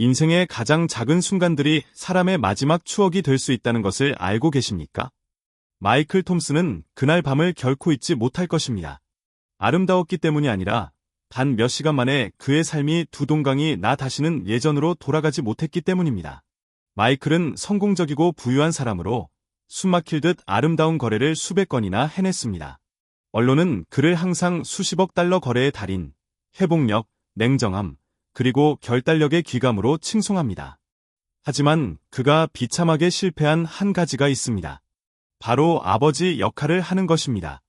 인생의 가장 작은 순간들이 사람의 마지막 추억이 될 수 있다는 것을 알고 계십니까? 마이클 톰슨은 그날 밤을 결코 잊지 못할 것입니다. 아름다웠기 때문이 아니라 단 몇 시간 만에 그의 삶이 두 동강이 나 다시는 예전으로 돌아가지 못했기 때문입니다. 마이클은 성공적이고 부유한 사람으로 숨막힐 듯 아름다운 거래를 수백 건이나 해냈습니다. 언론은 그를 항상 수십억 달러 거래의 달인, 회복력, 냉정함, 그리고 결단력의 귀감으로 칭송합니다. 하지만 그가 비참하게 실패한 한 가지가 있습니다. 바로 아버지 역할을 하는 것입니다.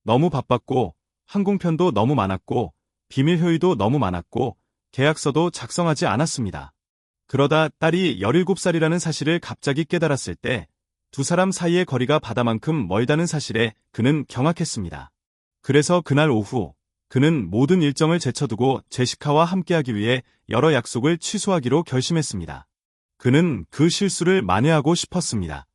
너무 바빴고, 항공편도 너무 많았고, 비밀 회의도 너무 많았고, 계약서도 작성하지 않았습니다. 그러다 딸이 17살이라는 사실을 갑자기 깨달았을 때, 두 사람 사이의 거리가 바다만큼 멀다는 사실에 그는 경악했습니다. 그래서 그날 오후, 그는 모든 일정을 제쳐두고 제시카와 함께하기 위해 여러 약속을 취소하기로 결심했습니다. 그는 그 실수를 만회하고 싶었습니다.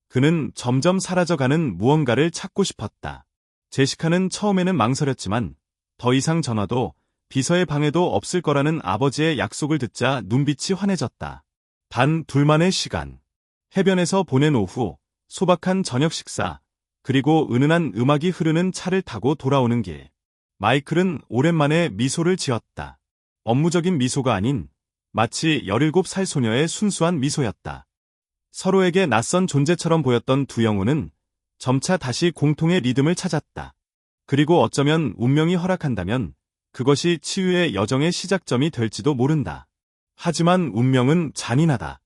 그는 점점 사라져가는 무언가를 찾고 싶었다. 제시카는 처음에는 망설였지만 더 이상 전화도 비서의 방해도 없을 거라는 아버지의 약속을 듣자 눈빛이 환해졌다. 단 둘만의 시간. 해변에서 보낸 오후, 소박한 저녁 식사, 그리고 은은한 음악이 흐르는 차를 타고 돌아오는 길. 마이클은 오랜만에 미소를 지었다. 업무적인 미소가 아닌 마치 17살 소녀의 순수한 미소였다. 서로에게 낯선 존재처럼 보였던 두 영혼은 점차 다시 공통의 리듬을 찾았다. 그리고 어쩌면 운명이 허락한다면 그것이 치유의 여정의 시작점이 될지도 모른다. 하지만 운명은 잔인하다.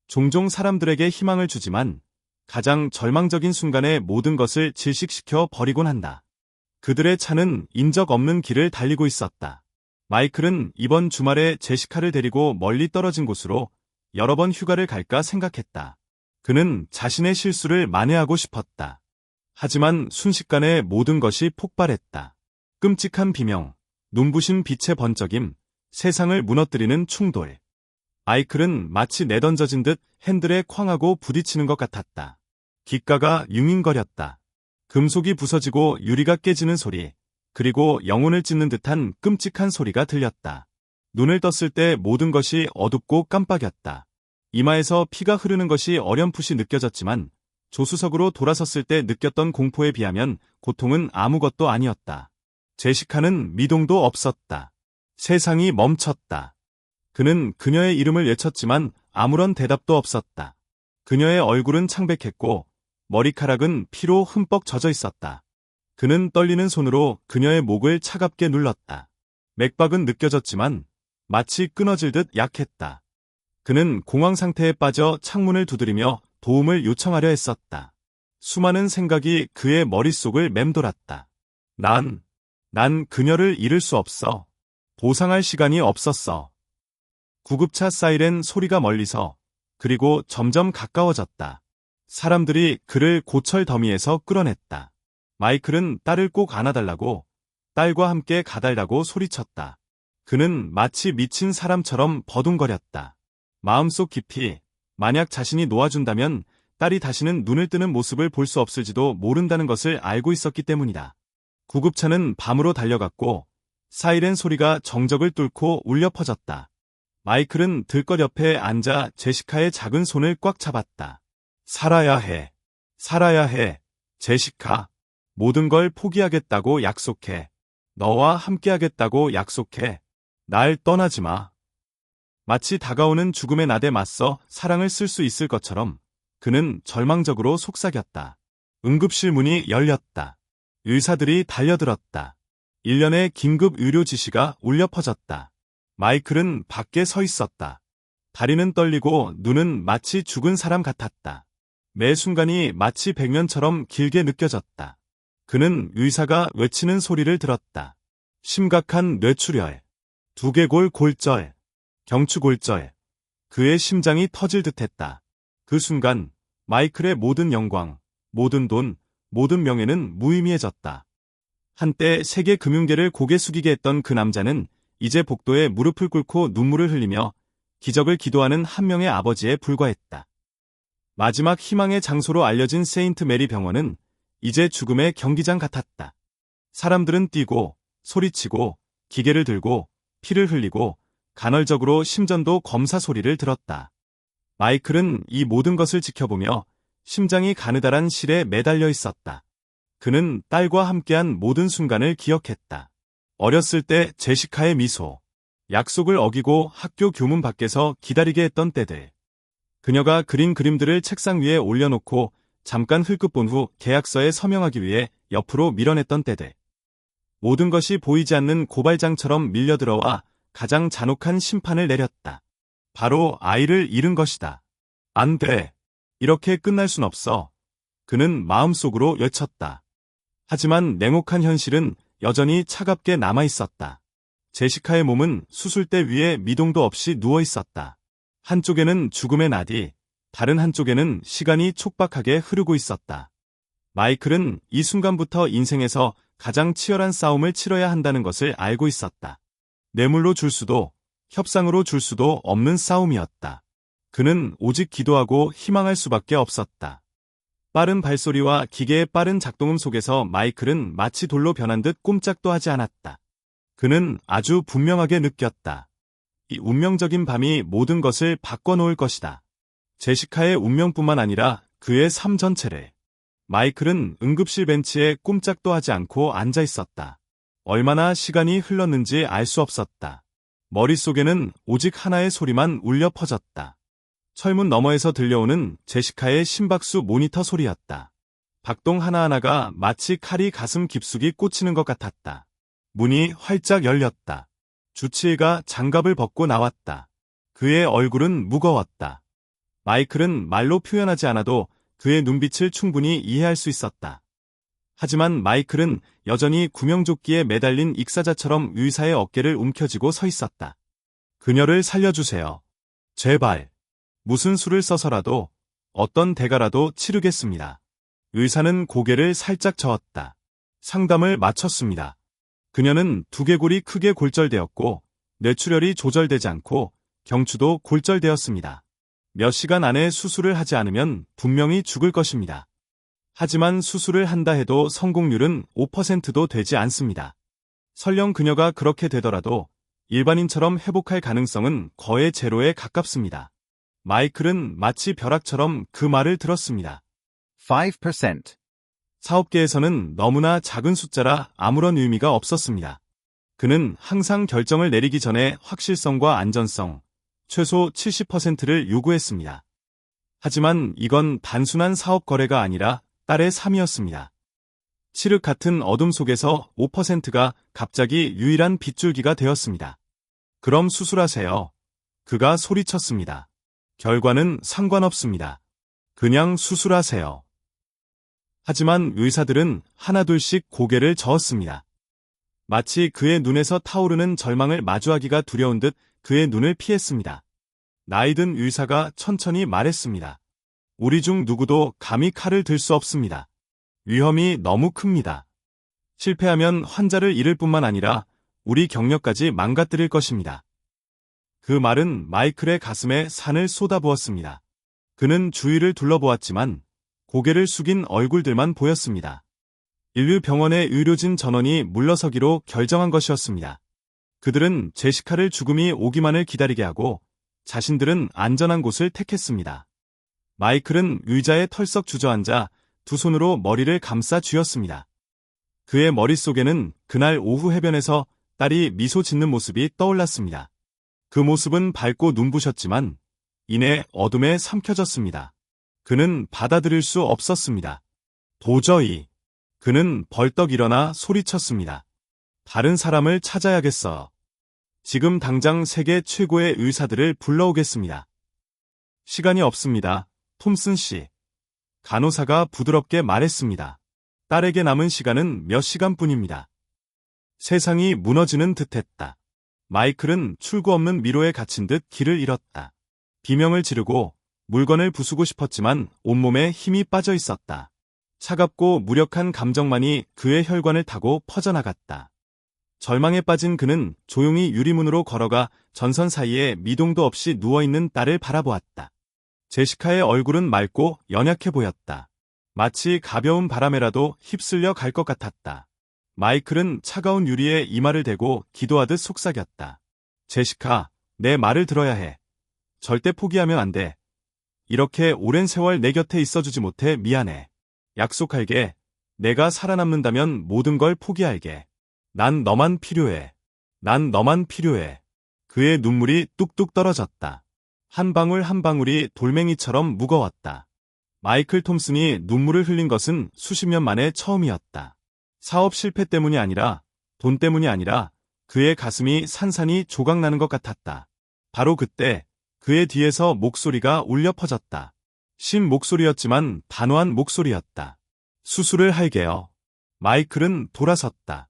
종종 사람들에게 희망을 주지만 가장 절망적인 순간에 모든 것을 질식시켜 버리곤 한다. 그들의 차는 인적 없는 길을 달리고 있었다. 마이클은 이번 주말에 제시카를 데리고 멀리 떨어진 곳으로 여러 번 휴가를 갈까 생각했다. 그는 자신의 실수를 만회하고 싶었다. 하지만 순식간에 모든 것이 폭발했다. 끔찍한 비명, 눈부신 빛의 번쩍임, 세상을 무너뜨리는 충돌. 마이클은 마치 내던져진 듯 핸들에 쾅하고 부딪히는 것 같았다. 귓가가 융잉거렸다. 금속이 부서지고 유리가 깨지는 소리, 그리고 영혼을 찢는 듯한 끔찍한 소리가 들렸다. 눈을 떴을 때 모든 것이 어둡고 깜빡였다. 이마에서 피가 흐르는 것이 어렴풋이 느껴졌지만 조수석으로 돌아섰을 때 느꼈던 공포에 비하면 고통은 아무것도 아니었다. 제시카는 미동도 없었다. 세상이 멈췄다. 그는 그녀의 이름을 외쳤지만 아무런 대답도 없었다. 그녀의 얼굴은 창백했고 머리카락은 피로 흠뻑 젖어 있었다. 그는 떨리는 손으로 그녀의 목을 차갑게 눌렀다. 맥박은 느껴졌지만 마치 끊어질 듯 약했다. 그는 공황 상태에 빠져 창문을 두드리며 도움을 요청하려 했었다. 수많은 생각이 그의 머릿속을 맴돌았다. 난 그녀를 잃을 수 없어. 보상할 시간이 없었어. 구급차 사이렌 소리가 멀리서, 그리고 점점 가까워졌다. 사람들이 그를 고철 더미에서 끌어냈다. 마이클은 딸을 꼭 안아달라고, 딸과 함께 가달라고 소리쳤다. 그는 마치 미친 사람처럼 버둥거렸다. 마음속 깊이, 만약 자신이 놓아준다면 딸이 다시는 눈을 뜨는 모습을 볼 수 없을지도 모른다는 것을 알고 있었기 때문이다. 구급차는 밤으로 달려갔고 사이렌 소리가 정적을 뚫고 울려 퍼졌다. 마이클은 들것 옆에 앉아 제시카의 작은 손을 꽉 잡았다. 살아야 해. 살아야 해. 제시카. 모든 걸 포기하겠다고 약속해. 너와 함께하겠다고 약속해. 날 떠나지 마. 마치 다가오는 죽음의 낫에 맞서 사랑을 쓸 수 있을 것처럼 그는 절망적으로 속삭였다. 응급실 문이 열렸다. 의사들이 달려들었다. 일련의 긴급 의료 지시가 울려 퍼졌다. 마이클은 밖에 서 있었다. 다리는 떨리고 눈은 마치 죽은 사람 같았다. 매 순간이 마치 100년처럼 길게 느껴졌다. 그는 의사가 외치는 소리를 들었다. 심각한 뇌출혈, 두개골 골절, 경추골절. 그의 심장이 터질 듯했다. 그 순간 마이클의 모든 영광, 모든 돈, 모든 명예는 무의미해졌다. 한때 세계 금융계를 고개 숙이게 했던 그 남자는 이제 복도에 무릎을 꿇고 눈물을 흘리며 기적을 기도하는 한 명의 아버지에 불과했다. 마지막 희망의 장소로 알려진 세인트 메리 병원은 이제 죽음의 경기장 같았다. 사람들은 뛰고, 소리치고, 기계를 들고, 피를 흘리고, 간헐적으로 심전도 검사 소리를 들었다. 마이클은 이 모든 것을 지켜보며 심장이 가느다란 실에 매달려 있었다. 그는 딸과 함께한 모든 순간을 기억했다. 어렸을 때 제시카의 미소, 약속을 어기고 학교 교문 밖에서 기다리게 했던 때들, 그녀가 그린 그림들을 책상 위에 올려놓고 잠깐 흘끗 본 후 계약서에 서명하기 위해 옆으로 밀어냈던 때들, 모든 것이 보이지 않는 고발장처럼 밀려들어와 가장 잔혹한 심판을 내렸다. 바로 아이를 잃은 것이다. 안 돼. 이렇게 끝날 순 없어. 그는 마음속으로 외쳤다. 하지만 냉혹한 현실은 여전히 차갑게 남아있었다. 제시카의 몸은 수술대 위에 미동도 없이 누워있었다. 한쪽에는 죽음의 나디, 다른 한쪽에는 시간이 촉박하게 흐르고 있었다. 마이클은 이 순간부터 인생에서 가장 치열한 싸움을 치러야 한다는 것을 알고 있었다. 뇌물로 줄 수도, 협상으로 줄 수도 없는 싸움이었다. 그는 오직 기도하고 희망할 수밖에 없었다. 빠른 발소리와 기계의 빠른 작동음 속에서 마이클은 마치 돌로 변한 듯 꼼짝도 하지 않았다. 그는 아주 분명하게 느꼈다. 이 운명적인 밤이 모든 것을 바꿔놓을 것이다. 제시카의 운명뿐만 아니라 그의 삶 전체를. 마이클은 응급실 벤치에 꼼짝도 하지 않고 앉아 있었다. 얼마나 시간이 흘렀는지 알 수 없었다. 머릿속에는 오직 하나의 소리만 울려 퍼졌다. 철문 너머에서 들려오는 제시카의 심박수 모니터 소리였다. 박동 하나하나가 마치 칼이 가슴 깊숙이 꽂히는 것 같았다. 문이 활짝 열렸다. 주치의가 장갑을 벗고 나왔다. 그의 얼굴은 무거웠다. 마이클은 말로 표현하지 않아도 그의 눈빛을 충분히 이해할 수 있었다. 하지만 마이클은 여전히 구명조끼에 매달린 익사자처럼 의사의 어깨를 움켜쥐고 서 있었다. 그녀를 살려주세요. 제발. 무슨 수를 써서라도, 어떤 대가라도 치르겠습니다. 의사는 고개를 살짝 저었다. 상담을 마쳤습니다. 그녀는 두개골이 크게 골절되었고 뇌출혈이 조절되지 않고 경추도 골절되었습니다. 몇 시간 안에 수술을 하지 않으면 분명히 죽을 것입니다. 하지만 수술을 한다 해도 성공률은 5%도 되지 않습니다. 설령 그녀가 그렇게 되더라도 일반인처럼 회복할 가능성은 거의 제로에 가깝습니다. 마이클은 마치 벼락처럼 그 말을 들었습니다. 5%. 사업계에서는 너무나 작은 숫자라 아무런 의미가 없었습니다. 그는 항상 결정을 내리기 전에 확실성과 안전성, 최소 70%를 요구했습니다. 하지만 이건 단순한 사업 거래가 아니라 딸의 삶이었습니다. 칠흑 같은 어둠 속에서 5%가 갑자기 유일한 빗줄기가 되었습니다. 그럼 수술하세요. 그가 소리쳤습니다. 결과는 상관없습니다. 그냥 수술하세요. 하지만 의사들은 하나둘씩 고개를 저었습니다. 마치 그의 눈에서 타오르는 절망을 마주하기가 두려운 듯 그의 눈을 피했습니다. 나이든 의사가 천천히 말했습니다. 우리 중 누구도 감히 칼을 들 수 없습니다. 위험이 너무 큽니다. 실패하면 환자를 잃을 뿐만 아니라 우리 경력까지 망가뜨릴 것입니다. 그 말은 마이클의 가슴에 산을 쏟아부었습니다. 그는 주위를 둘러보았지만 고개를 숙인 얼굴들만 보였습니다. 인류 병원의 의료진 전원이 물러서기로 결정한 것이었습니다. 그들은 제시카를 죽음이 오기만을 기다리게 하고 자신들은 안전한 곳을 택했습니다. 마이클은 의자에 털썩 주저앉아 두 손으로 머리를 감싸 쥐었습니다. 그의 머릿속에는 그날 오후 해변에서 딸이 미소 짓는 모습이 떠올랐습니다. 그 모습은 밝고 눈부셨지만 이내 어둠에 삼켜졌습니다. 그는 받아들일 수 없었습니다. 도저히. 그는 벌떡 일어나 소리쳤습니다. 다른 사람을 찾아야겠어. 지금 당장 세계 최고의 의사들을 불러오겠습니다. 시간이 없습니다, 톰슨 씨. 간호사가 부드럽게 말했습니다. 딸에게 남은 시간은 몇 시간뿐입니다. 세상이 무너지는 듯했다. 마이클은 출구 없는 미로에 갇힌 듯 길을 잃었다. 비명을 지르고 물건을 부수고 싶었지만 온몸에 힘이 빠져 있었다. 차갑고 무력한 감정만이 그의 혈관을 타고 퍼져나갔다. 절망에 빠진 그는 조용히 유리문으로 걸어가 전선 사이에 미동도 없이 누워있는 딸을 바라보았다. 제시카의 얼굴은 맑고 연약해 보였다. 마치 가벼운 바람에라도 휩쓸려 갈 것 같았다. 마이클은 차가운 유리에 이마를 대고 기도하듯 속삭였다. 제시카, 내 말을 들어야 해. 절대 포기하면 안 돼. 이렇게 오랜 세월 내 곁에 있어주지 못해 미안해. 약속할게. 내가 살아남는다면 모든 걸 포기할게. 난 너만 필요해. 난 너만 필요해. 그의 눈물이 뚝뚝 떨어졌다. 한 방울 한 방울이 돌멩이처럼 무거웠다. 마이클 톰슨이 눈물을 흘린 것은 수십 년 만에 처음이었다. 사업 실패 때문이 아니라, 돈 때문이 아니라 그의 가슴이 산산이 조각나는 것 같았다. 바로 그때 그의 뒤에서 목소리가 울려 퍼졌다. 신 목소리였지만 단호한 목소리였다. 수술을 할게요. 마이클은 돌아섰다.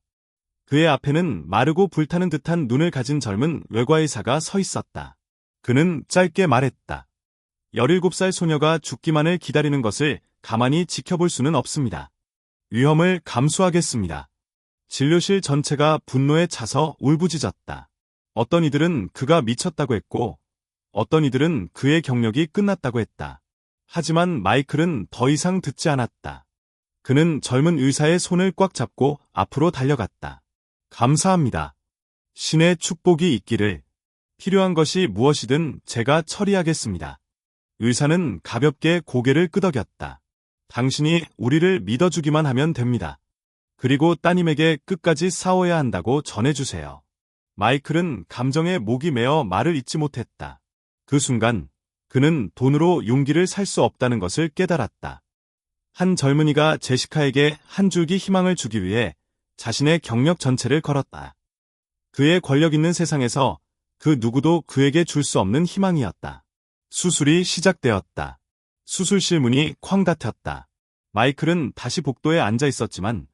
그의 앞에는 마르고 불타는 듯한 눈을 가진 젊은 외과의사가 서 있었다. 그는 짧게 말했다. 17살 소녀가 죽기만을 기다리는 것을 가만히 지켜볼 수는 없습니다. 위험을 감수하겠습니다. 진료실 전체가 분노에 차서 울부짖었다. 어떤 이들은 그가 미쳤다고 했고, 어떤 이들은 그의 경력이 끝났다고 했다. 하지만 마이클은 더 이상 듣지 않았다. 그는 젊은 의사의 손을 꽉 잡고 앞으로 달려갔다. 감사합니다. 신의 축복이 있기를. 필요한 것이 무엇이든 제가 처리하겠습니다. 의사는 가볍게 고개를 끄덕였다. 당신이 우리를 믿어주기만 하면 됩니다. 그리고 따님에게 끝까지 싸워야 한다고 전해주세요. 마이클은 감정에 목이 메어 말을 잇지 못했다. 그 순간 그는 돈으로 용기를 살 수 없다는 것을 깨달았다. 한 젊은이가 제시카에게 한 줄기 희망을 주기 위해 자신의 경력 전체를 걸었다. 그의 권력 있는 세상에서 그 누구도 그에게 줄 수 없는 희망이었다. 수술이 시작되었다. 수술실 문이 쾅 닫혔다. 마이클은 다시 복도에 앉아 있었지만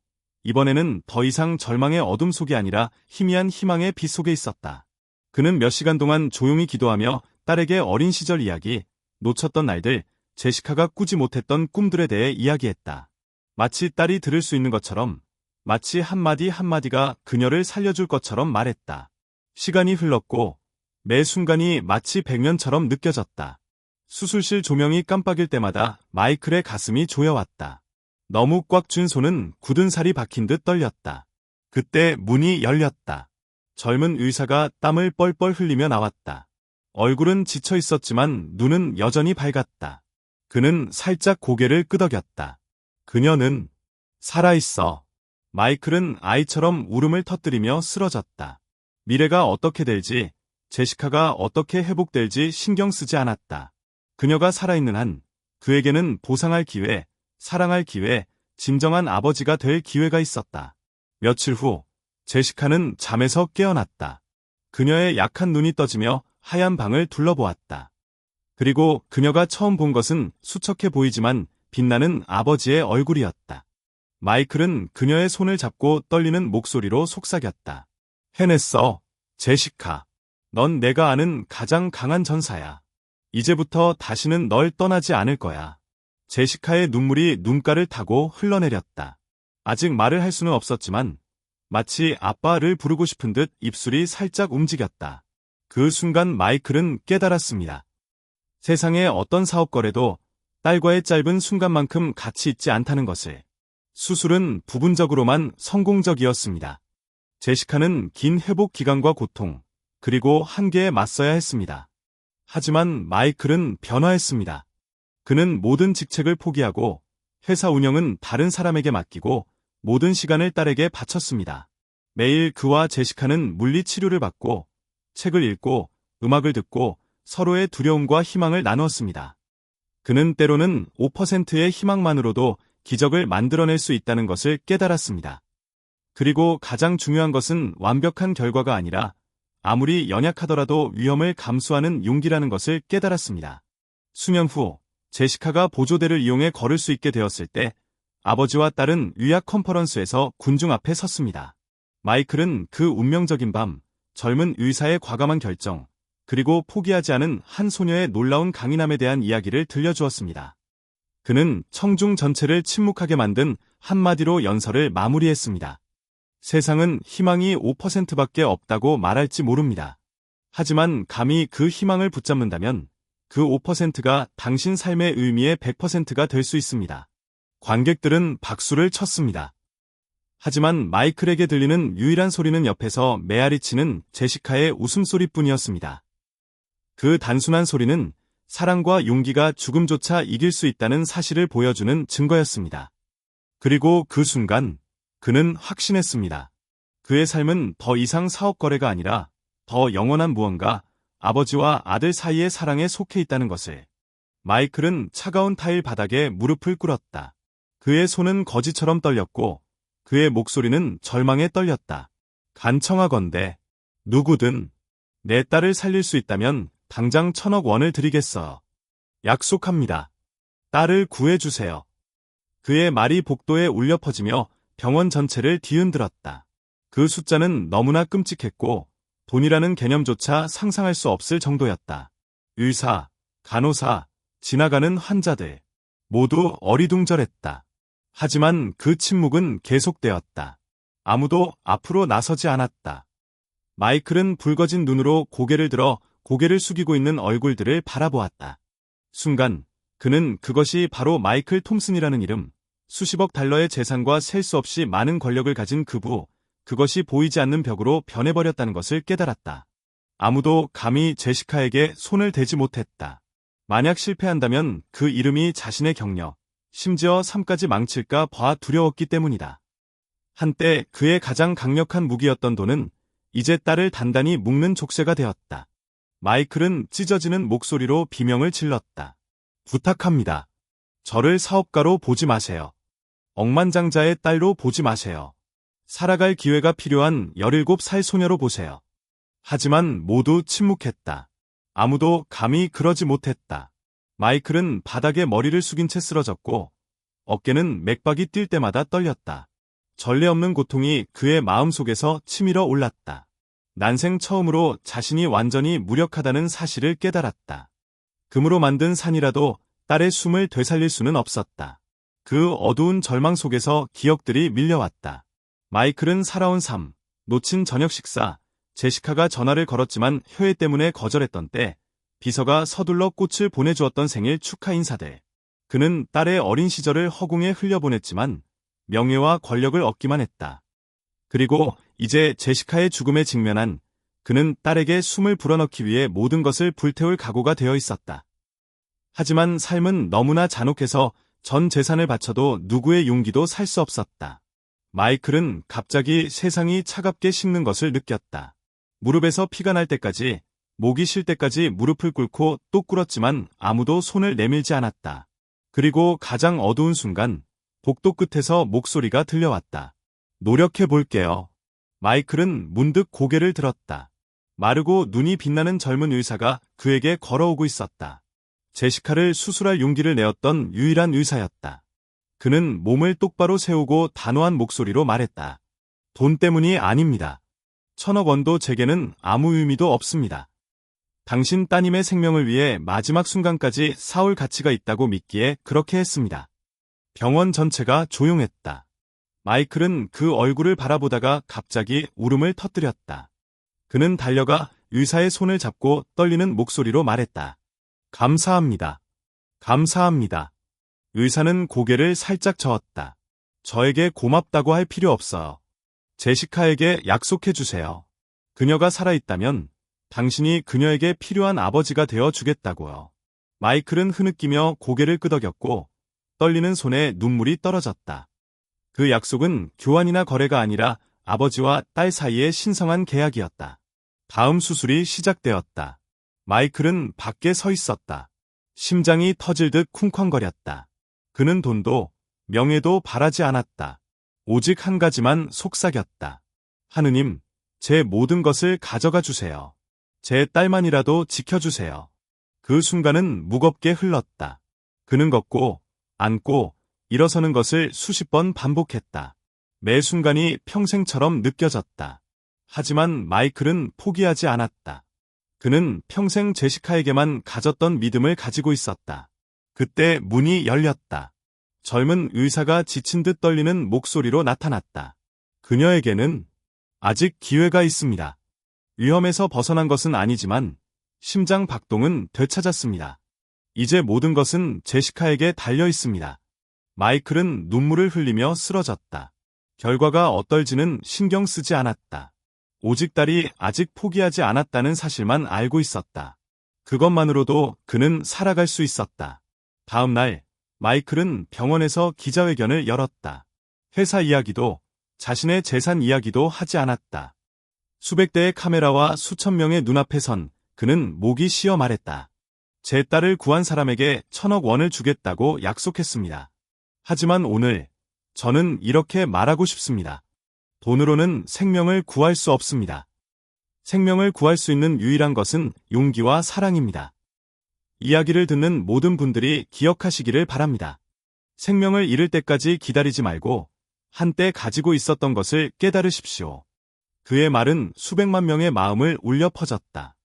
이번에는 더 이상 절망의 어둠 속이 아니라 희미한 희망의 빛 속에 있었다. 그는 몇 시간 동안 조용히 기도하며 딸에게 어린 시절 이야기, 놓쳤던 날들, 제시카가 꾸지 못했던 꿈들에 대해 이야기했다. 마치 딸이 들을 수 있는 것처럼, 마치 한마디 한마디가 그녀를 살려줄 것처럼 말했다. 시간이 흘렀고 매 순간이 마치 100년처럼 느껴졌다. 수술실 조명이 깜빡일 때마다 마이클의 가슴이 조여왔다. 너무 꽉 쥔 손은 굳은 살이 박힌 듯 떨렸다. 그때 문이 열렸다. 젊은 의사가 땀을 뻘뻘 흘리며 나왔다. 얼굴은 지쳐 있었지만 눈은 여전히 밝았다. 그는 살짝 고개를 끄덕였다. 그녀는 살아있어. 마이클은 아이처럼 울음을 터뜨리며 쓰러졌다. 미래가 어떻게 될지, 제시카가 어떻게 회복될지 신경 쓰지 않았다. 그녀가 살아있는 한 그에게는 보상할 기회, 사랑할 기회, 진정한 아버지가 될 기회가 있었다. 며칠 후 제시카는 잠에서 깨어났다. 그녀의 약한 눈이 떠지며 하얀 방을 둘러보았다. 그리고 그녀가 처음 본 것은 수척해 보이지만 빛나는 아버지의 얼굴이었다. 마이클은 그녀의 손을 잡고 떨리는 목소리로 속삭였다. 해냈어, 제시카. 넌 내가 아는 가장 강한 전사야. 이제부터 다시는 널 떠나지 않을 거야. 제시카의 눈물이 눈가를 타고 흘러내렸다. 아직 말을 할 수는 없었지만 마치 아빠를 부르고 싶은 듯 입술이 살짝 움직였다. 그 순간 마이클은 깨달았습니다. 세상의 어떤 사업 거래도 딸과의 짧은 순간만큼 가치 있지 않다는 것을. 수술은 부분적으로만 성공적이었습니다. 제시카는 긴 회복 기간과 고통, 그리고 한계에 맞서야 했습니다. 하지만 마이클은 변화했습니다. 그는 모든 직책을 포기하고 회사 운영은 다른 사람에게 맡기고 모든 시간을 딸에게 바쳤습니다. 매일 그와 제시카는 물리치료를 받고 책을 읽고 음악을 듣고 서로의 두려움과 희망을 나누었습니다. 그는 때로는 5%의 희망만으로도 기적을 만들어낼 수 있다는 것을 깨달았습니다. 그리고 가장 중요한 것은 완벽한 결과가 아니라 아무리 연약하더라도 위험을 감수하는 용기라는 것을 깨달았습니다. 수년 후 제시카가 보조대를 이용해 걸을 수 있게 되었을 때 아버지와 딸은 위약 컨퍼런스에서 군중 앞에 섰습니다. 마이클은 그 운명적인 밤, 젊은 의사의 과감한 결정, 그리고 포기하지 않은 한 소녀의 놀라운 강인함에 대한 이야기를 들려주었습니다. 그는 청중 전체를 침묵하게 만든 한마디로 연설을 마무리했습니다. 세상은 희망이 5%밖에 없다고 말할지 모릅니다. 하지만 감히 그 희망을 붙잡는다면 그 5%가 당신 삶의 의미의 100%가 될 수 있습니다. 관객들은 박수를 쳤습니다. 하지만 마이클에게 들리는 유일한 소리는 옆에서 메아리치는 제시카의 웃음소리뿐이었습니다. 그 단순한 소리는 사랑과 용기가 죽음조차 이길 수 있다는 사실을 보여주는 증거였습니다. 그리고 그 순간 그는 확신했습니다. 그의 삶은 더 이상 사업 거래가 아니라 더 영원한 무언가, 아버지와 아들 사이의 사랑에 속해 있다는 것을. 마이클은 차가운 타일 바닥에 무릎을 꿇었다. 그의 손은 거지처럼 떨렸고 그의 목소리는 절망에 떨렸다. 간청하건대 누구든 내 딸을 살릴 수 있다면 당장 1,000억 원을 드리겠어요. 약속합니다. 딸을 구해주세요. 그의 말이 복도에 울려 퍼지며 병원 전체를 뒤흔들었다. 그 숫자는 너무나 끔찍했고 돈이라는 개념조차 상상할 수 없을 정도였다. 의사, 간호사, 지나가는 환자들 모두 어리둥절했다. 하지만 그 침묵은 계속되었다. 아무도 앞으로 나서지 않았다. 마이클은 붉어진 눈으로 고개를 들어 고개를 숙이고 있는 얼굴들을 바라보았다. 순간 그는 그것이 바로 마이클 톰슨이라는 이름, 수십억 달러의 재산과 셀 수 없이 많은 권력을 가진 그부, 그것이 보이지 않는 벽으로 변해버렸다는 것을 깨달았다. 아무도 감히 제시카에게 손을 대지 못했다. 만약 실패한다면 그 이름이 자신의 경력, 심지어 삶까지 망칠까 봐 두려웠기 때문이다. 한때 그의 가장 강력한 무기였던 돈은 이제 딸을 단단히 묶는 족쇄가 되었다. 마이클은 찢어지는 목소리로 비명을 질렀다. 부탁합니다. 저를 사업가로 보지 마세요. 억만장자의 딸로 보지 마세요. 살아갈 기회가 필요한 17살 소녀로 보세요. 하지만 모두 침묵했다. 아무도 감히 그러지 못했다. 마이클은 바닥에 머리를 숙인 채 쓰러졌고 어깨는 맥박이 뛸 때마다 떨렸다. 전례 없는 고통이 그의 마음속에서 치밀어 올랐다. 난생 처음으로 자신이 완전히 무력하다는 사실을 깨달았다. 금으로 만든 산이라도 딸의 숨을 되살릴 수는 없었다. 그 어두운 절망 속에서 기억들이 밀려왔다. 마이클은 살아온 삶, 놓친 저녁 식사, 제시카가 전화를 걸었지만 효에 때문에 거절했던 때, 비서가 서둘러 꽃을 보내주었던 생일 축하 인사들. 그는 딸의 어린 시절을 허공에 흘려보냈지만 명예와 권력을 얻기만 했다. 그리고 이제 제시카의 죽음에 직면한 그는 딸에게 숨을 불어넣기 위해 모든 것을 불태울 각오가 되어 있었다. 하지만 삶은 너무나 잔혹해서 전 재산을 바쳐도 누구의 용기도 살 수 없었다. 마이클은 갑자기 세상이 차갑게 식는 것을 느꼈다. 무릎에서 피가 날 때까지, 목이 쉴 때까지 무릎을 꿇고 또 꿇었지만 아무도 손을 내밀지 않았다. 그리고 가장 어두운 순간, 복도 끝에서 목소리가 들려왔다. 노력해 볼게요. 마이클은 문득 고개를 들었다. 마르고 눈이 빛나는 젊은 의사가 그에게 걸어오고 있었다. 제시카를 수술할 용기를 내었던 유일한 의사였다. 그는 몸을 똑바로 세우고 단호한 목소리로 말했다. 돈 때문이 아닙니다. 1,000억 원도 제게는 아무 의미도 없습니다. 당신 따님의 생명을 위해 마지막 순간까지 싸울 가치가 있다고 믿기에 그렇게 했습니다. 병원 전체가 조용했다. 마이클은 그 얼굴을 바라보다가 갑자기 울음을 터뜨렸다. 그는 달려가 의사의 손을 잡고 떨리는 목소리로 말했다. 감사합니다. 감사합니다. 의사는 고개를 살짝 저었다. 저에게 고맙다고 할 필요 없어요. 제시카에게 약속해 주세요. 그녀가 살아있다면 당신이 그녀에게 필요한 아버지가 되어 주겠다고요. 마이클은 흐느끼며 고개를 끄덕였고 떨리는 손에 눈물이 떨어졌다. 그 약속은 교환이나 거래가 아니라 아버지와 딸 사이의 신성한 계약이었다. 다음 수술이 시작되었다. 마이클은 밖에 서 있었다. 심장이 터질 듯 쿵쾅거렸다. 그는 돈도 명예도 바라지 않았다. 오직 한 가지만 속삭였다. 하느님, 제 모든 것을 가져가 주세요. 제 딸만이라도 지켜주세요. 그 순간은 무겁게 흘렀다. 그는 걷고, 앉고, 일어서는 것을 수십 번 반복했다. 매 순간이 평생처럼 느껴졌다. 하지만 마이클은 포기하지 않았다. 그는 평생 제시카에게만 가졌던 믿음을 가지고 있었다. 그때 문이 열렸다. 젊은 의사가 지친 듯 떨리는 목소리로 나타났다. 그녀에게는 아직 기회가 있습니다. 위험에서 벗어난 것은 아니지만 심장 박동은 되찾았습니다. 이제 모든 것은 제시카에게 달려 있습니다. 마이클은 눈물을 흘리며 쓰러졌다. 결과가 어떨지는 신경 쓰지 않았다. 오직 딸이 아직 포기하지 않았다는 사실만 알고 있었다. 그것만으로도 그는 살아갈 수 있었다. 다음 날, 마이클은 병원에서 기자회견을 열었다. 회사 이야기도, 자신의 재산 이야기도 하지 않았다. 수백 대의 카메라와 수천 명의 눈앞에 선 그는 목이 쉬어 말했다. 제 딸을 구한 사람에게 1,000억 원을 주겠다고 약속했습니다. 하지만 오늘 저는 이렇게 말하고 싶습니다. 돈으로는 생명을 구할 수 없습니다. 생명을 구할 수 있는 유일한 것은 용기와 사랑입니다. 이야기를 듣는 모든 분들이 기억하시기를 바랍니다. 생명을 잃을 때까지 기다리지 말고 한때 가지고 있었던 것을 깨달으십시오. 그의 말은 수백만 명의 마음을 울려 퍼졌다.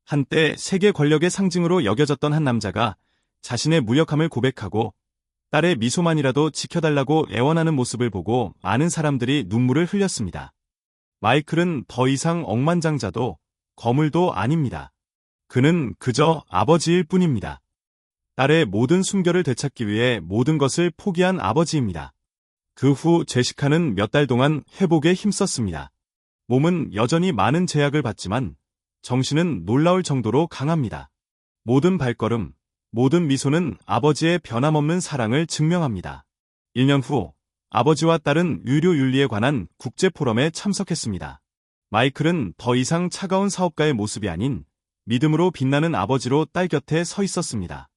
한때 세계 권력의 상징으로 여겨졌던 한 남자가 자신의 무력함을 고백하고 딸의 미소만이라도 지켜달라고 애원하는 모습을 보고 많은 사람들이 눈물을 흘렸습니다. 마이클은 더 이상 억만장자도 거물도 아닙니다. 그는 그저 아버지일 뿐입니다. 딸의 모든 순결을 되찾기 위해 모든 것을 포기한 아버지입니다. 그 후 제시카는 몇 달 동안 회복에 힘썼습니다. 몸은 여전히 많은 제약을 받지만 정신은 놀라울 정도로 강합니다. 모든 발걸음, 모든 미소는 아버지의 변함없는 사랑을 증명합니다. 1년 후 아버지와 딸은 의료 윤리에 관한 국제 포럼에 참석했습니다. 마이클은 더 이상 차가운 사업가의 모습이 아닌 믿음으로 빛나는 아버지로 딸 곁에 서 있었습니다.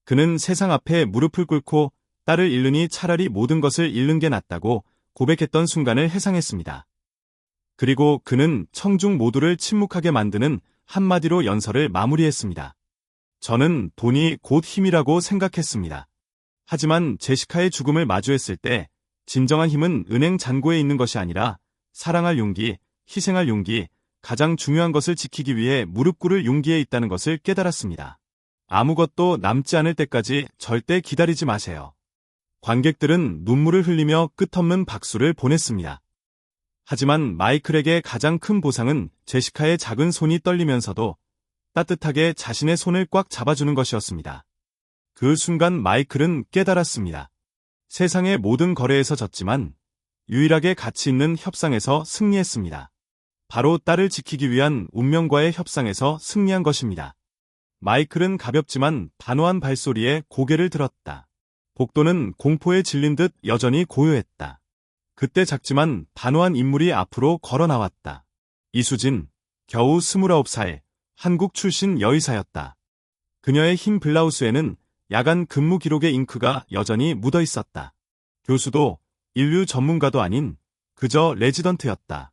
그는 세상 앞에 무릎을 꿇고 딸을 잃으니 차라리 모든 것을 잃는 게 낫다고 고백했던 순간을 회상했습니다. 그리고 그는 청중 모두를 침묵하게 만드는 한마디로 연설을 마무리했습니다. 저는 돈이 곧 힘이라고 생각했습니다. 하지만 제시카의 죽음을 마주했을 때 진정한 힘은 은행 잔고에 있는 것이 아니라 사랑할 용기, 희생할 용기, 가장 중요한 것을 지키기 위해 무릎 꿇을 용기에 있다는 것을 깨달았습니다. 아무것도 남지 않을 때까지 절대 기다리지 마세요. 관객들은 눈물을 흘리며 끝없는 박수를 보냈습니다. 하지만 마이클에게 가장 큰 보상은 제시카의 작은 손이 떨리면서도 따뜻하게 자신의 손을 꽉 잡아주는 것이었습니다. 그 순간 마이클은 깨달았습니다. 세상의 모든 거래에서 졌지만 유일하게 가치 있는 협상에서 승리했습니다. 바로 딸을 지키기 위한 운명과의 협상에서 승리한 것입니다. 마이클은 가볍지만 단호한 발소리에 고개를 들었다. 복도는 공포에 질린 듯 여전히 고요했다. 그때 작지만 단호한 인물이 앞으로 걸어 나왔다. 이수진, 겨우 29살, 한국 출신 여의사였다. 그녀의 흰 블라우스에는 야간 근무 기록의 잉크가 여전히 묻어 있었다. 교수도 인류 전문가도 아닌 그저 레지던트였다.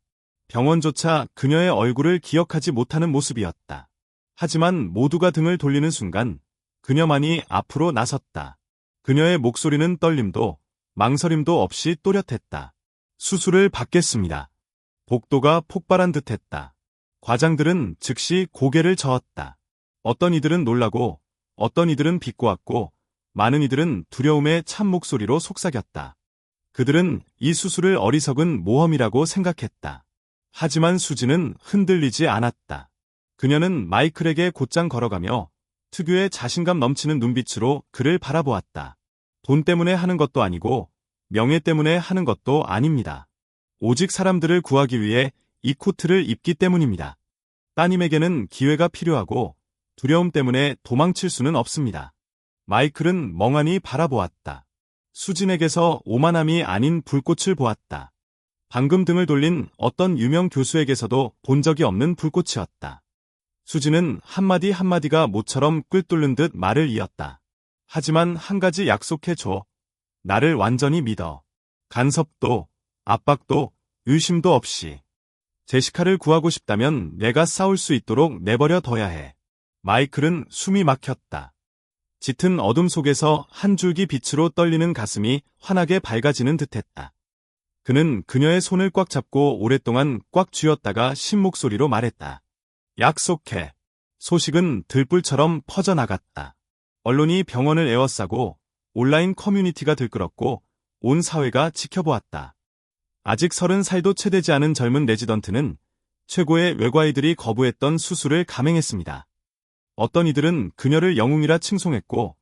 병원조차 그녀의 얼굴을 기억하지 못하는 모습이었다. 하지만 모두가 등을 돌리는 순간 그녀만이 앞으로 나섰다. 그녀의 목소리는 떨림도 망설임도 없이 또렷했다. 수술을 받겠습니다. 복도가 폭발한 듯했다. 과장들은 즉시 고개를 저었다. 어떤 이들은 놀라고 어떤 이들은 비꼬았고 많은 이들은 두려움에 찬 목소리로 속삭였다. 그들은 이 수술을 어리석은 모험이라고 생각했다. 하지만 수지는 흔들리지 않았다. 그녀는 마이클에게 곧장 걸어가며 특유의 자신감 넘치는 눈빛으로 그를 바라보았다. 돈 때문에 하는 것도 아니고 명예 때문에 하는 것도 아닙니다. 오직 사람들을 구하기 위해 이 코트를 입기 때문입니다. 따님에게는 기회가 필요하고 두려움 때문에 도망칠 수는 없습니다. 마이클은 멍하니 바라보았다. 수진에게서 오만함이 아닌 불꽃을 보았다. 방금 등을 돌린 어떤 유명 교수에게서도 본 적이 없는 불꽃이었다. 수진은 한마디 한마디가 모처럼 꿀 뚫는 듯 말을 이었다. 하지만 한 가지 약속해줘. 나를 완전히 믿어. 간섭도, 압박도, 의심도 없이. 제시카를 구하고 싶다면 내가 싸울 수 있도록 내버려 둬야 해. 마이클은 숨이 막혔다. 짙은 어둠 속에서 한 줄기 빛으로 떨리는 가슴이 환하게 밝아지는 듯했다. 그는 그녀의 손을 꽉 잡고 오랫동안 꽉 쥐었다가 신 목소리로 말했다. 약속해. 소식은 들불처럼 퍼져나갔다. 언론이 병원을 에워싸고 온라인 커뮤니티가 들끓었고 온 사회가 지켜보았다. 아직 30살도 채 되지 않은 젊은 레지던트는 최고의 외과의들이 거부했던 수술을 감행했습니다. 어떤 이들은 그녀를 영웅이라 칭송했고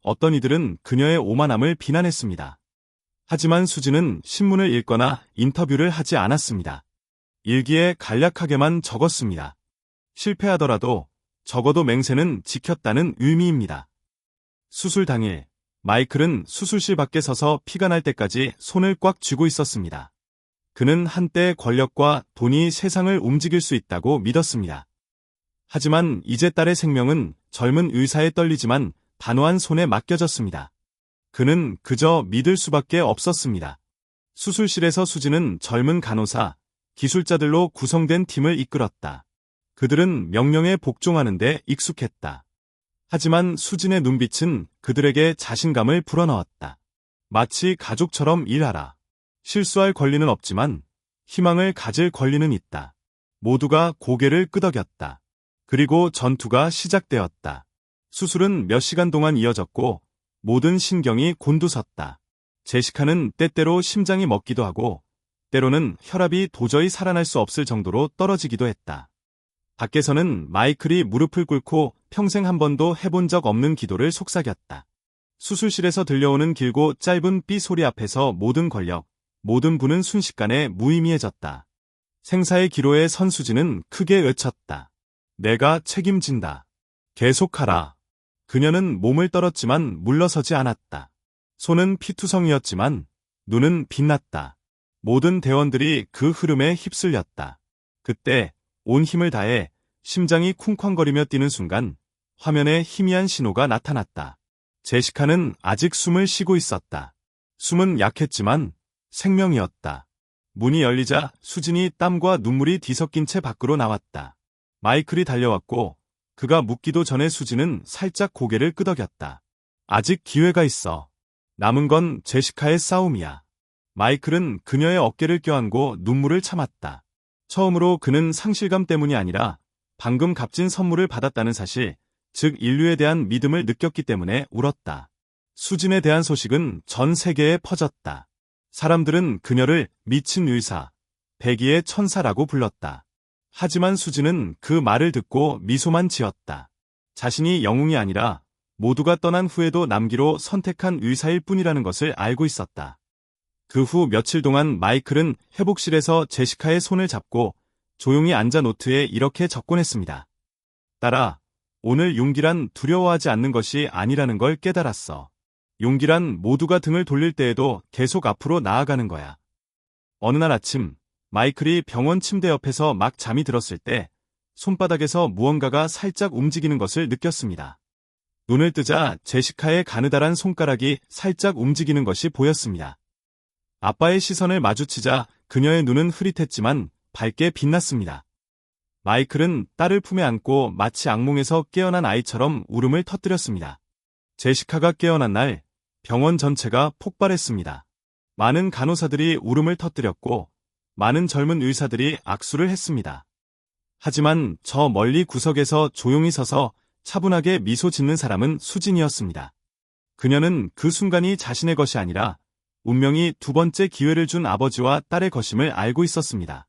어떤 이들은 그녀의 오만함을 비난했습니다. 하지만 수지는 신문을 읽거나 인터뷰를 하지 않았습니다. 일기에 간략하게만 적었습니다. 실패하더라도 적어도 맹세는 지켰다는 의미입니다. 수술 당일, 마이클은 수술실 밖에 서서 피가 날 때까지 손을 꽉 쥐고 있었습니다. 그는 한때 권력과 돈이 세상을 움직일 수 있다고 믿었습니다. 하지만 이제 딸의 생명은 젊은 의사의 떨리지만 단호한 손에 맡겨졌습니다. 그는 그저 믿을 수밖에 없었습니다. 수술실에서 수지는 젊은 간호사, 기술자들로 구성된 팀을 이끌었다. 그들은 명령에 복종하는 데 익숙했다. 하지만 수진의 눈빛은 그들에게 자신감을 불어넣었다. 마치 가족처럼 일하라. 실수할 권리는 없지만 희망을 가질 권리는 있다. 모두가 고개를 끄덕였다. 그리고 전투가 시작되었다. 수술은 몇 시간 동안 이어졌고 모든 신경이 곤두섰다. 제시카는 때때로 심장이 멎기도 하고 때로는 혈압이 도저히 살아날 수 없을 정도로 떨어지기도 했다. 밖에서는 마이클이 무릎을 꿇고 평생 한 번도 해본 적 없는 기도를 속삭였다. 수술실에서 들려오는 길고 짧은 삐 소리 앞에서 모든 권력, 모든 부는 순식간에 무의미해졌다. 생사의 기로에 선 수지는 크게 외쳤다. 내가 책임진다. 계속하라. 그녀는 몸을 떨었지만 물러서지 않았다. 손은 피투성이었지만 눈은 빛났다. 모든 대원들이 그 흐름에 휩쓸렸다. 그때 온 힘을 다해 심장이 쿵쾅거리며 뛰는 순간 화면에 희미한 신호가 나타났다. 제시카는 아직 숨을 쉬고 있었다. 숨은 약했지만 생명이었다. 문이 열리자 수진이 땀과 눈물이 뒤섞인 채 밖으로 나왔다. 마이클이 달려왔고 그가 묻기도 전에 수진은 살짝 고개를 끄덕였다. 아직 기회가 있어. 남은 건 제시카의 싸움이야. 마이클은 그녀의 어깨를 껴안고 눈물을 참았다. 처음으로 그는 상실감 때문이 아니라 방금 값진 선물을 받았다는 사실, 즉 인류에 대한 믿음을 느꼈기 때문에 울었다. 수진에 대한 소식은 전 세계에 퍼졌다. 사람들은 그녀를 미친 의사, 백의의 천사라고 불렀다. 하지만 수진은 그 말을 듣고 미소만 지었다. 자신이 영웅이 아니라 모두가 떠난 후에도 남기로 선택한 의사일 뿐이라는 것을 알고 있었다. 그 후 며칠 동안 마이클은 회복실에서 제시카의 손을 잡고 조용히 앉아 노트에 이렇게 적곤 했습니다. 딸아, 오늘 용기란 두려워하지 않는 것이 아니라는 걸 깨달았어. 용기란 모두가 등을 돌릴 때에도 계속 앞으로 나아가는 거야. 어느 날 아침, 마이클이 병원 침대 옆에서 막 잠이 들었을 때 손바닥에서 무언가가 살짝 움직이는 것을 느꼈습니다. 눈을 뜨자 제시카의 가느다란 손가락이 살짝 움직이는 것이 보였습니다. 아빠의 시선을 마주치자 그녀의 눈은 흐릿했지만 밝게 빛났습니다. 마이클은 딸을 품에 안고 마치 악몽에서 깨어난 아이처럼 울음을 터뜨렸습니다. 제시카가 깨어난 날 병원 전체가 폭발했습니다. 많은 간호사들이 울음을 터뜨렸고 많은 젊은 의사들이 악수를 했습니다. 하지만 저 멀리 구석에서 조용히 서서 차분하게 미소 짓는 사람은 수진이었습니다. 그녀는 그 순간이 자신의 것이 아니라 운명이 두 번째 기회를 준 아버지와 딸의 것임을 알고 있었습니다.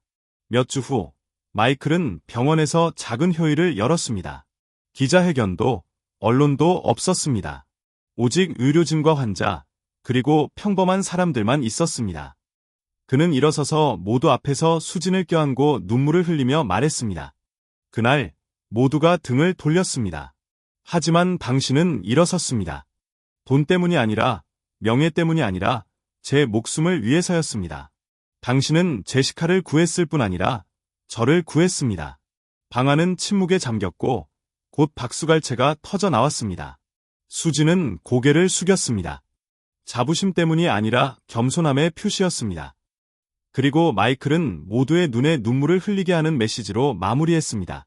몇 주 후, 마이클은 병원에서 작은 회의를 열었습니다. 기자회견도, 언론도 없었습니다. 오직 의료진과 환자, 그리고 평범한 사람들만 있었습니다. 그는 일어서서 모두 앞에서 수진을 껴안고 눈물을 흘리며 말했습니다. 그날, 모두가 등을 돌렸습니다. 하지만 당신은 일어섰습니다. 돈 때문이 아니라, 명예 때문이 아니라, 제 목숨을 위해서였습니다. 당신은 제시카를 구했을 뿐 아니라 저를 구했습니다. 방 안은 침묵에 잠겼고 곧 박수갈채가 터져 나왔습니다. 수진은 고개를 숙였습니다. 자부심 때문이 아니라 겸손함의 표시였습니다. 그리고 마이클은 모두의 눈에 눈물을 흘리게 하는 메시지로 마무리했습니다.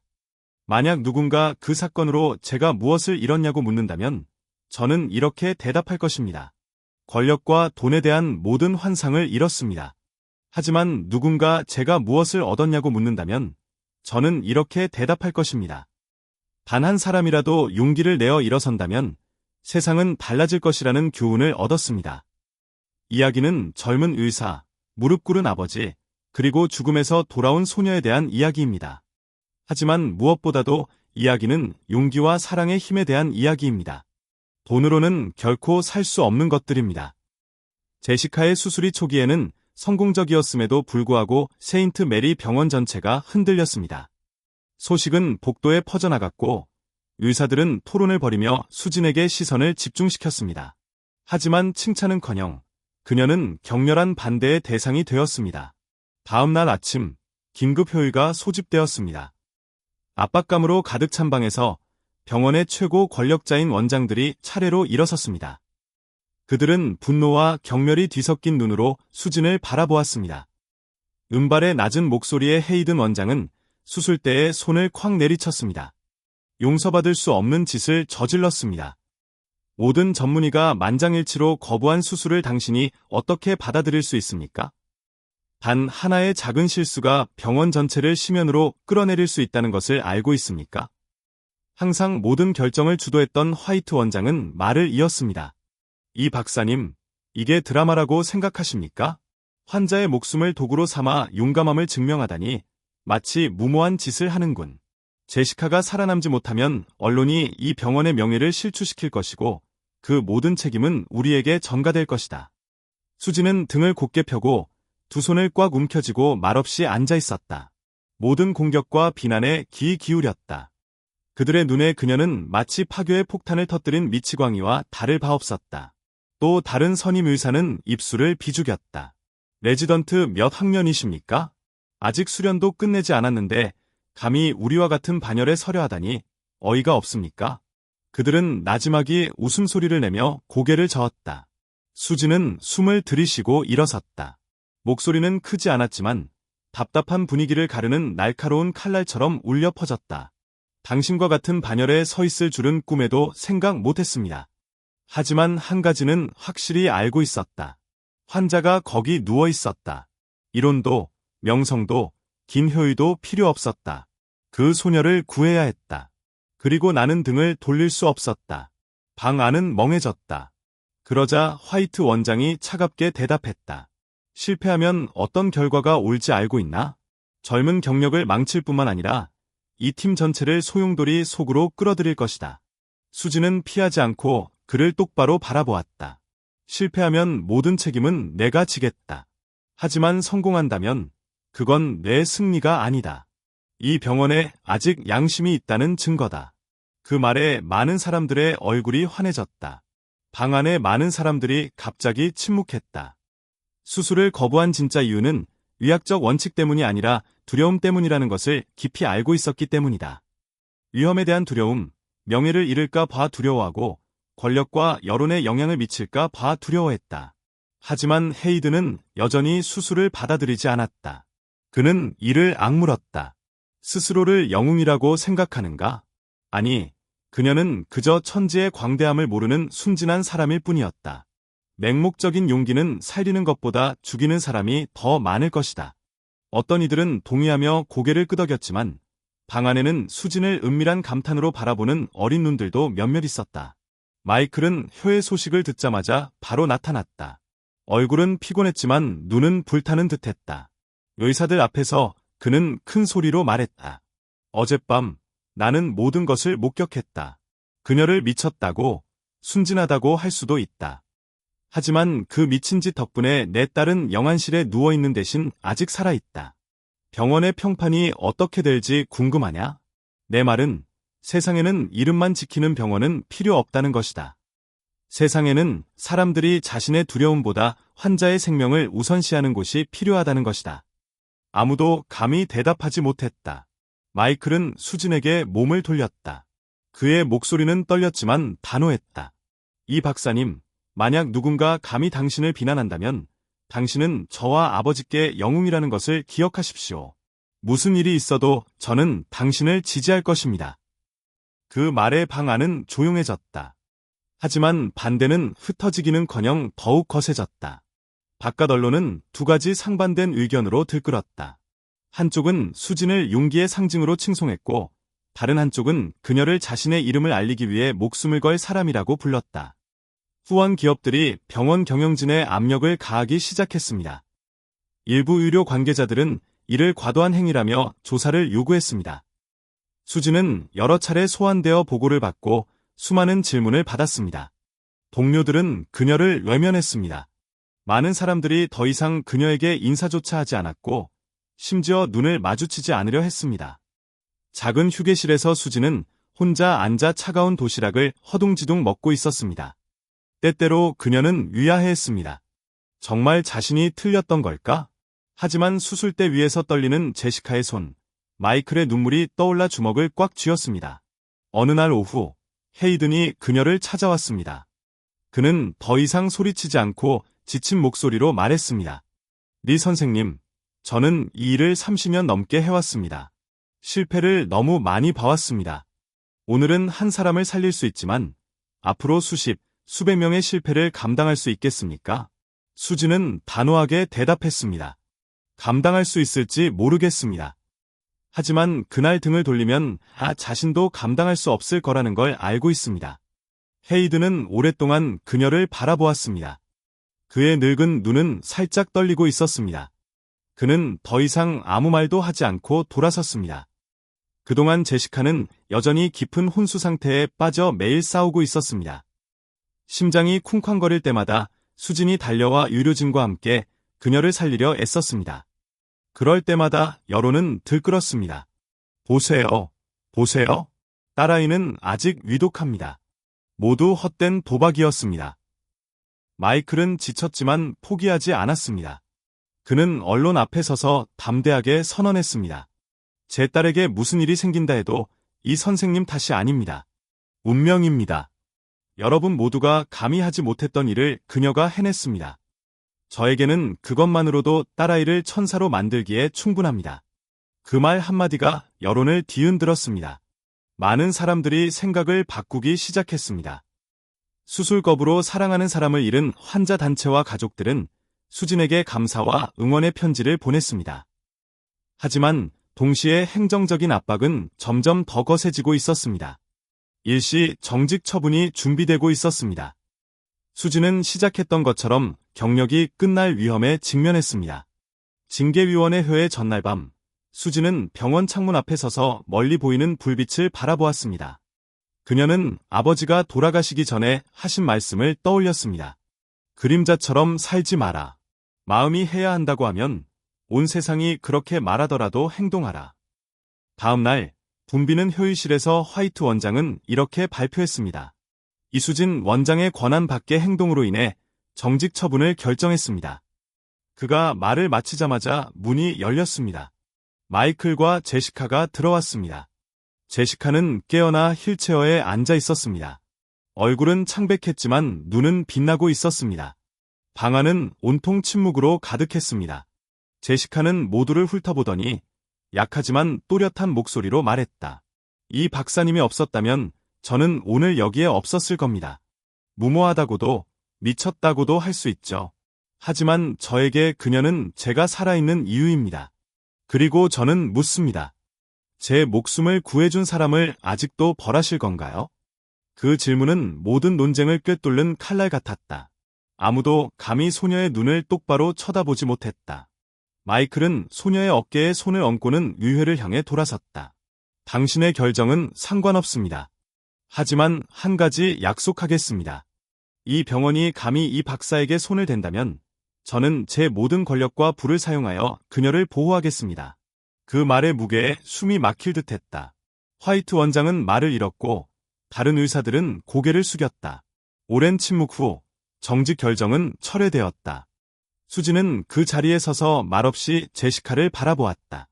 만약 누군가 그 사건으로 제가 무엇을 잃었냐고 묻는다면 저는 이렇게 대답할 것입니다. 권력과 돈에 대한 모든 환상을 잃었습니다. 하지만 누군가 제가 무엇을 얻었냐고 묻는다면 저는 이렇게 대답할 것입니다. 단 한 사람이라도 용기를 내어 일어선다면 세상은 달라질 것이라는 교훈을 얻었습니다. 이야기는 젊은 의사, 무릎 꿇은 아버지, 그리고 죽음에서 돌아온 소녀에 대한 이야기입니다. 하지만 무엇보다도 이야기는 용기와 사랑의 힘에 대한 이야기입니다. 돈으로는 결코 살 수 없는 것들입니다. 제시카의 수술이 초기에는 성공적이었음에도 불구하고 세인트 메리 병원 전체가 흔들렸습니다. 소식은 복도에 퍼져나갔고 의사들은 토론을 벌이며 수진에게 시선을 집중시켰습니다. 하지만 칭찬은커녕 그녀는 격렬한 반대의 대상이 되었습니다. 다음 날 아침, 긴급 회의가 소집되었습니다. 압박감으로 가득 찬 방에서 병원의 최고 권력자인 원장들이 차례로 일어섰습니다. 그들은 분노와 경멸이 뒤섞인 눈으로 수진을 바라보았습니다. 은발의 낮은 목소리의 헤이든 원장은 수술대에 손을 콱 내리쳤습니다. 용서받을 수 없는 짓을 저질렀습니다. 모든 전문의가 만장일치로 거부한 수술을 당신이 어떻게 받아들일 수 있습니까? 단 하나의 작은 실수가 병원 전체를 심연으로 끌어내릴 수 있다는 것을 알고 있습니까? 항상 모든 결정을 주도했던 화이트 원장은 말을 이었습니다. 이 박사님, 이게 드라마라고 생각하십니까? 환자의 목숨을 도구로 삼아 용감함을 증명하다니 마치 무모한 짓을 하는군. 제시카가 살아남지 못하면 언론이 이 병원의 명예를 실추시킬 것이고 그 모든 책임은 우리에게 전가될 것이다. 수지는 등을 곧게 펴고 두 손을 꽉 움켜쥐고 말없이 앉아 있었다. 모든 공격과 비난에 귀 기울였다. 그들의 눈에 그녀는 마치 파교의 폭탄을 터뜨린 미치광이와 다를 바 없었다. 또 다른 선임 의사는 입술을 비죽였다. 레지던트 몇 학년이십니까? 아직 수련도 끝내지 않았는데 감히 우리와 같은 반열에 서려 하다니 어이가 없습니까? 그들은 나지막이 웃음소리를 내며 고개를 저었다. 수지는 숨을 들이쉬고 일어섰다. 목소리는 크지 않았지만 답답한 분위기를 가르는 날카로운 칼날처럼 울려 퍼졌다. 당신과 같은 반열에 서 있을 줄은 꿈에도 생각 못했습니다. 하지만 한 가지는 확실히 알고 있었다. 환자가 거기 누워 있었다. 이론도, 명성도, 긴 효의도 필요 없었다. 그 소녀를 구해야 했다. 그리고 나는 등을 돌릴 수 없었다. 방 안은 멍해졌다. 그러자 화이트 원장이 차갑게 대답했다. 실패하면 어떤 결과가 올지 알고 있나? 젊은 경력을 망칠 뿐만 아니라 이 팀 전체를 소용돌이 속으로 끌어들일 것이다. 수지는 피하지 않고 그를 똑바로 바라보았다. 실패하면 모든 책임은 내가 지겠다. 하지만 성공한다면 그건 내 승리가 아니다. 이 병원에 아직 양심이 있다는 증거다. 그 말에 많은 사람들의 얼굴이 환해졌다. 방 안에 많은 사람들이 갑자기 침묵했다. 수술을 거부한 진짜 이유는 의학적 원칙 때문이 아니라 두려움 때문이라는 것을 깊이 알고 있었기 때문이다. 위험에 대한 두려움, 명예를 잃을까 봐 두려워하고 권력과 여론에 영향을 미칠까 봐 두려워했다. 하지만 헤이드는 여전히 수술을 받아들이지 않았다. 그는 이를 악물었다. 스스로를 영웅이라고 생각하는가? 아니, 그녀는 그저 천지의 광대함을 모르는 순진한 사람일 뿐이었다. 맹목적인 용기는 살리는 것보다 죽이는 사람이 더 많을 것이다. 어떤 이들은 동의하며 고개를 끄덕였지만 방 안에는 수진을 은밀한 감탄으로 바라보는 어린 눈들도 몇몇 있었다. 마이클은 효의 소식을 듣자마자 바로 나타났다. 얼굴은 피곤했지만 눈은 불타는 듯했다. 의사들 앞에서 그는 큰 소리로 말했다. 어젯밤 나는 모든 것을 목격했다. 그녀를 미쳤다고, 순진하다고 할 수도 있다. 하지만 그 미친 짓 덕분에 내 딸은 영안실에 누워있는 대신 아직 살아있다. 병원의 평판이 어떻게 될지 궁금하냐? 내 말은 세상에는 이름만 지키는 병원은 필요 없다는 것이다. 세상에는 사람들이 자신의 두려움보다 환자의 생명을 우선시하는 곳이 필요하다는 것이다. 아무도 감히 대답하지 못했다. 마이클은 수진에게 몸을 돌렸다. 그의 목소리는 떨렸지만 단호했다. 이 박사님, 만약 누군가 감히 당신을 비난한다면 당신은 저와 아버지께 영웅이라는 것을 기억하십시오. 무슨 일이 있어도 저는 당신을 지지할 것입니다. 그 말에 방 안은 조용해졌다. 하지만 반대는 흩어지기는커녕 더욱 거세졌다. 바깥 언론은 두 가지 상반된 의견으로 들끓었다. 한쪽은 수진을 용기의 상징으로 칭송했고 다른 한쪽은 그녀를 자신의 이름을 알리기 위해 목숨을 걸 사람이라고 불렀다. 후원 기업들이 병원 경영진에 압력을 가하기 시작했습니다. 일부 의료 관계자들은 이를 과도한 행위라며 조사를 요구했습니다. 수진은 여러 차례 소환되어 보고를 받고 수많은 질문을 받았습니다. 동료들은 그녀를 외면했습니다. 많은 사람들이 더 이상 그녀에게 인사조차 하지 않았고 심지어 눈을 마주치지 않으려 했습니다. 작은 휴게실에서 수진은 혼자 앉아 차가운 도시락을 허둥지둥 먹고 있었습니다. 때때로 그녀는 위아해했습니다. 정말 자신이 틀렸던 걸까? 하지만 수술대 위에서 떨리는 제시카의 손, 마이클의 눈물이 떠올라 주먹을 꽉 쥐었습니다. 어느 날 오후, 헤이든이 그녀를 찾아왔습니다. 그는 더 이상 소리치지 않고 지친 목소리로 말했습니다. 리 선생님, 저는 이 일을 30년 넘게 해왔습니다. 실패를 너무 많이 봐왔습니다. 오늘은 한 사람을 살릴 수 있지만 앞으로 수백 명의 실패를 감당할 수 있겠습니까? 수지는 단호하게 대답했습니다. 감당할 수 있을지 모르겠습니다. 하지만 그날 등을 돌리면 자신도 감당할 수 없을 거라는 걸 알고 있습니다. 헤이드는 오랫동안 그녀를 바라보았습니다. 그의 늙은 눈은 살짝 떨리고 있었습니다. 그는 더 이상 아무 말도 하지 않고 돌아섰습니다. 그동안 제시카는 여전히 깊은 혼수 상태에 빠져 매일 싸우고 있었습니다. 심장이 쿵쾅거릴 때마다 수진이 달려와 의료진과 함께 그녀를 살리려 애썼습니다. 그럴 때마다 여론은 들끓었습니다. 보세요. 보세요. 딸아이는 아직 위독합니다. 모두 헛된 도박이었습니다. 마이클은 지쳤지만 포기하지 않았습니다. 그는 언론 앞에 서서 담대하게 선언했습니다. 제 딸에게 무슨 일이 생긴다 해도 이 선생님 탓이 아닙니다. 운명입니다. 여러분 모두가 감히 하지 못했던 일을 그녀가 해냈습니다. 저에게는 그것만으로도 딸아이를 천사로 만들기에 충분합니다. 그 말 한마디가 여론을 뒤흔들었습니다. 많은 사람들이 생각을 바꾸기 시작했습니다. 수술겁으로 사랑하는 사람을 잃은 환자 단체와 가족들은 수진에게 감사와 응원의 편지를 보냈습니다. 하지만 동시에 행정적인 압박은 점점 더 거세지고 있었습니다. 일시 정직 처분이 준비되고 있었습니다. 수진은 시작했던 것처럼 경력이 끝날 위험에 직면했습니다. 징계위원회 회의 전날 밤, 수진은 병원 창문 앞에 서서 멀리 보이는 불빛을 바라보았습니다. 그녀는 아버지가 돌아가시기 전에 하신 말씀을 떠올렸습니다. 그림자처럼 살지 마라. 마음이 해야 한다고 하면 온 세상이 그렇게 말하더라도 행동하라. 다음 날, 붐비는 회의실에서 화이트 원장은 이렇게 발표했습니다. 이수진 원장의 권한 밖의 행동으로 인해 정직 처분을 결정했습니다. 그가 말을 마치자마자 문이 열렸습니다. 마이클과 제시카가 들어왔습니다. 제시카는 깨어나 휠체어에 앉아 있었습니다. 얼굴은 창백했지만 눈은 빛나고 있었습니다. 방 안은 온통 침묵으로 가득했습니다. 제시카는 모두를 훑어보더니 약하지만 또렷한 목소리로 말했다. 이 박사님이 없었다면 저는 오늘 여기에 없었을 겁니다. 무모하다고도 미쳤다고도 할 수 있죠. 하지만 저에게 그녀는 제가 살아있는 이유입니다. 그리고 저는 묻습니다. 제 목숨을 구해준 사람을 아직도 벌하실 건가요? 그 질문은 모든 논쟁을 꿰뚫는 칼날 같았다. 아무도 감히 소녀의 눈을 똑바로 쳐다보지 못했다. 마이클은 소녀의 어깨에 손을 얹고는 의회를 향해 돌아섰다. 당신의 결정은 상관없습니다. 하지만 한 가지 약속하겠습니다. 이 병원이 감히 이 박사에게 손을 댄다면 저는 제 모든 권력과 부를 사용하여 그녀를 보호하겠습니다. 그 말의 무게에 숨이 막힐 듯했다. 화이트 원장은 말을 잃었고 다른 의사들은 고개를 숙였다. 오랜 침묵 후 정직 결정은 철회되었다. 수지는 그 자리에 서서 말없이 제시카를 바라보았다.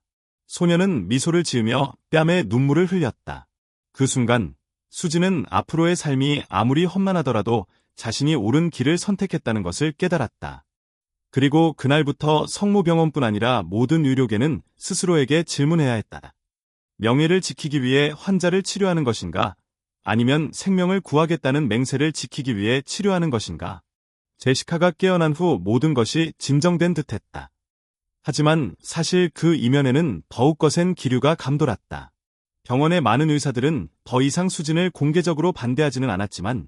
소녀는 미소를 지으며 뺨에 눈물을 흘렸다. 그 순간 수지는 앞으로의 삶이 아무리 험난하더라도 자신이 옳은 길을 선택했다는 것을 깨달았다. 그리고 그날부터 성모병원뿐 아니라 모든 의료계는 스스로에게 질문해야 했다. 명예를 지키기 위해 환자를 치료하는 것인가? 아니면 생명을 구하겠다는 맹세를 지키기 위해 치료하는 것인가? 제시카가 깨어난 후 모든 것이 진정된 듯했다. 하지만 사실 그 이면에는 더욱 거센 기류가 감돌았다. 병원의 많은 의사들은 더 이상 수진을 공개적으로 반대하지는 않았지만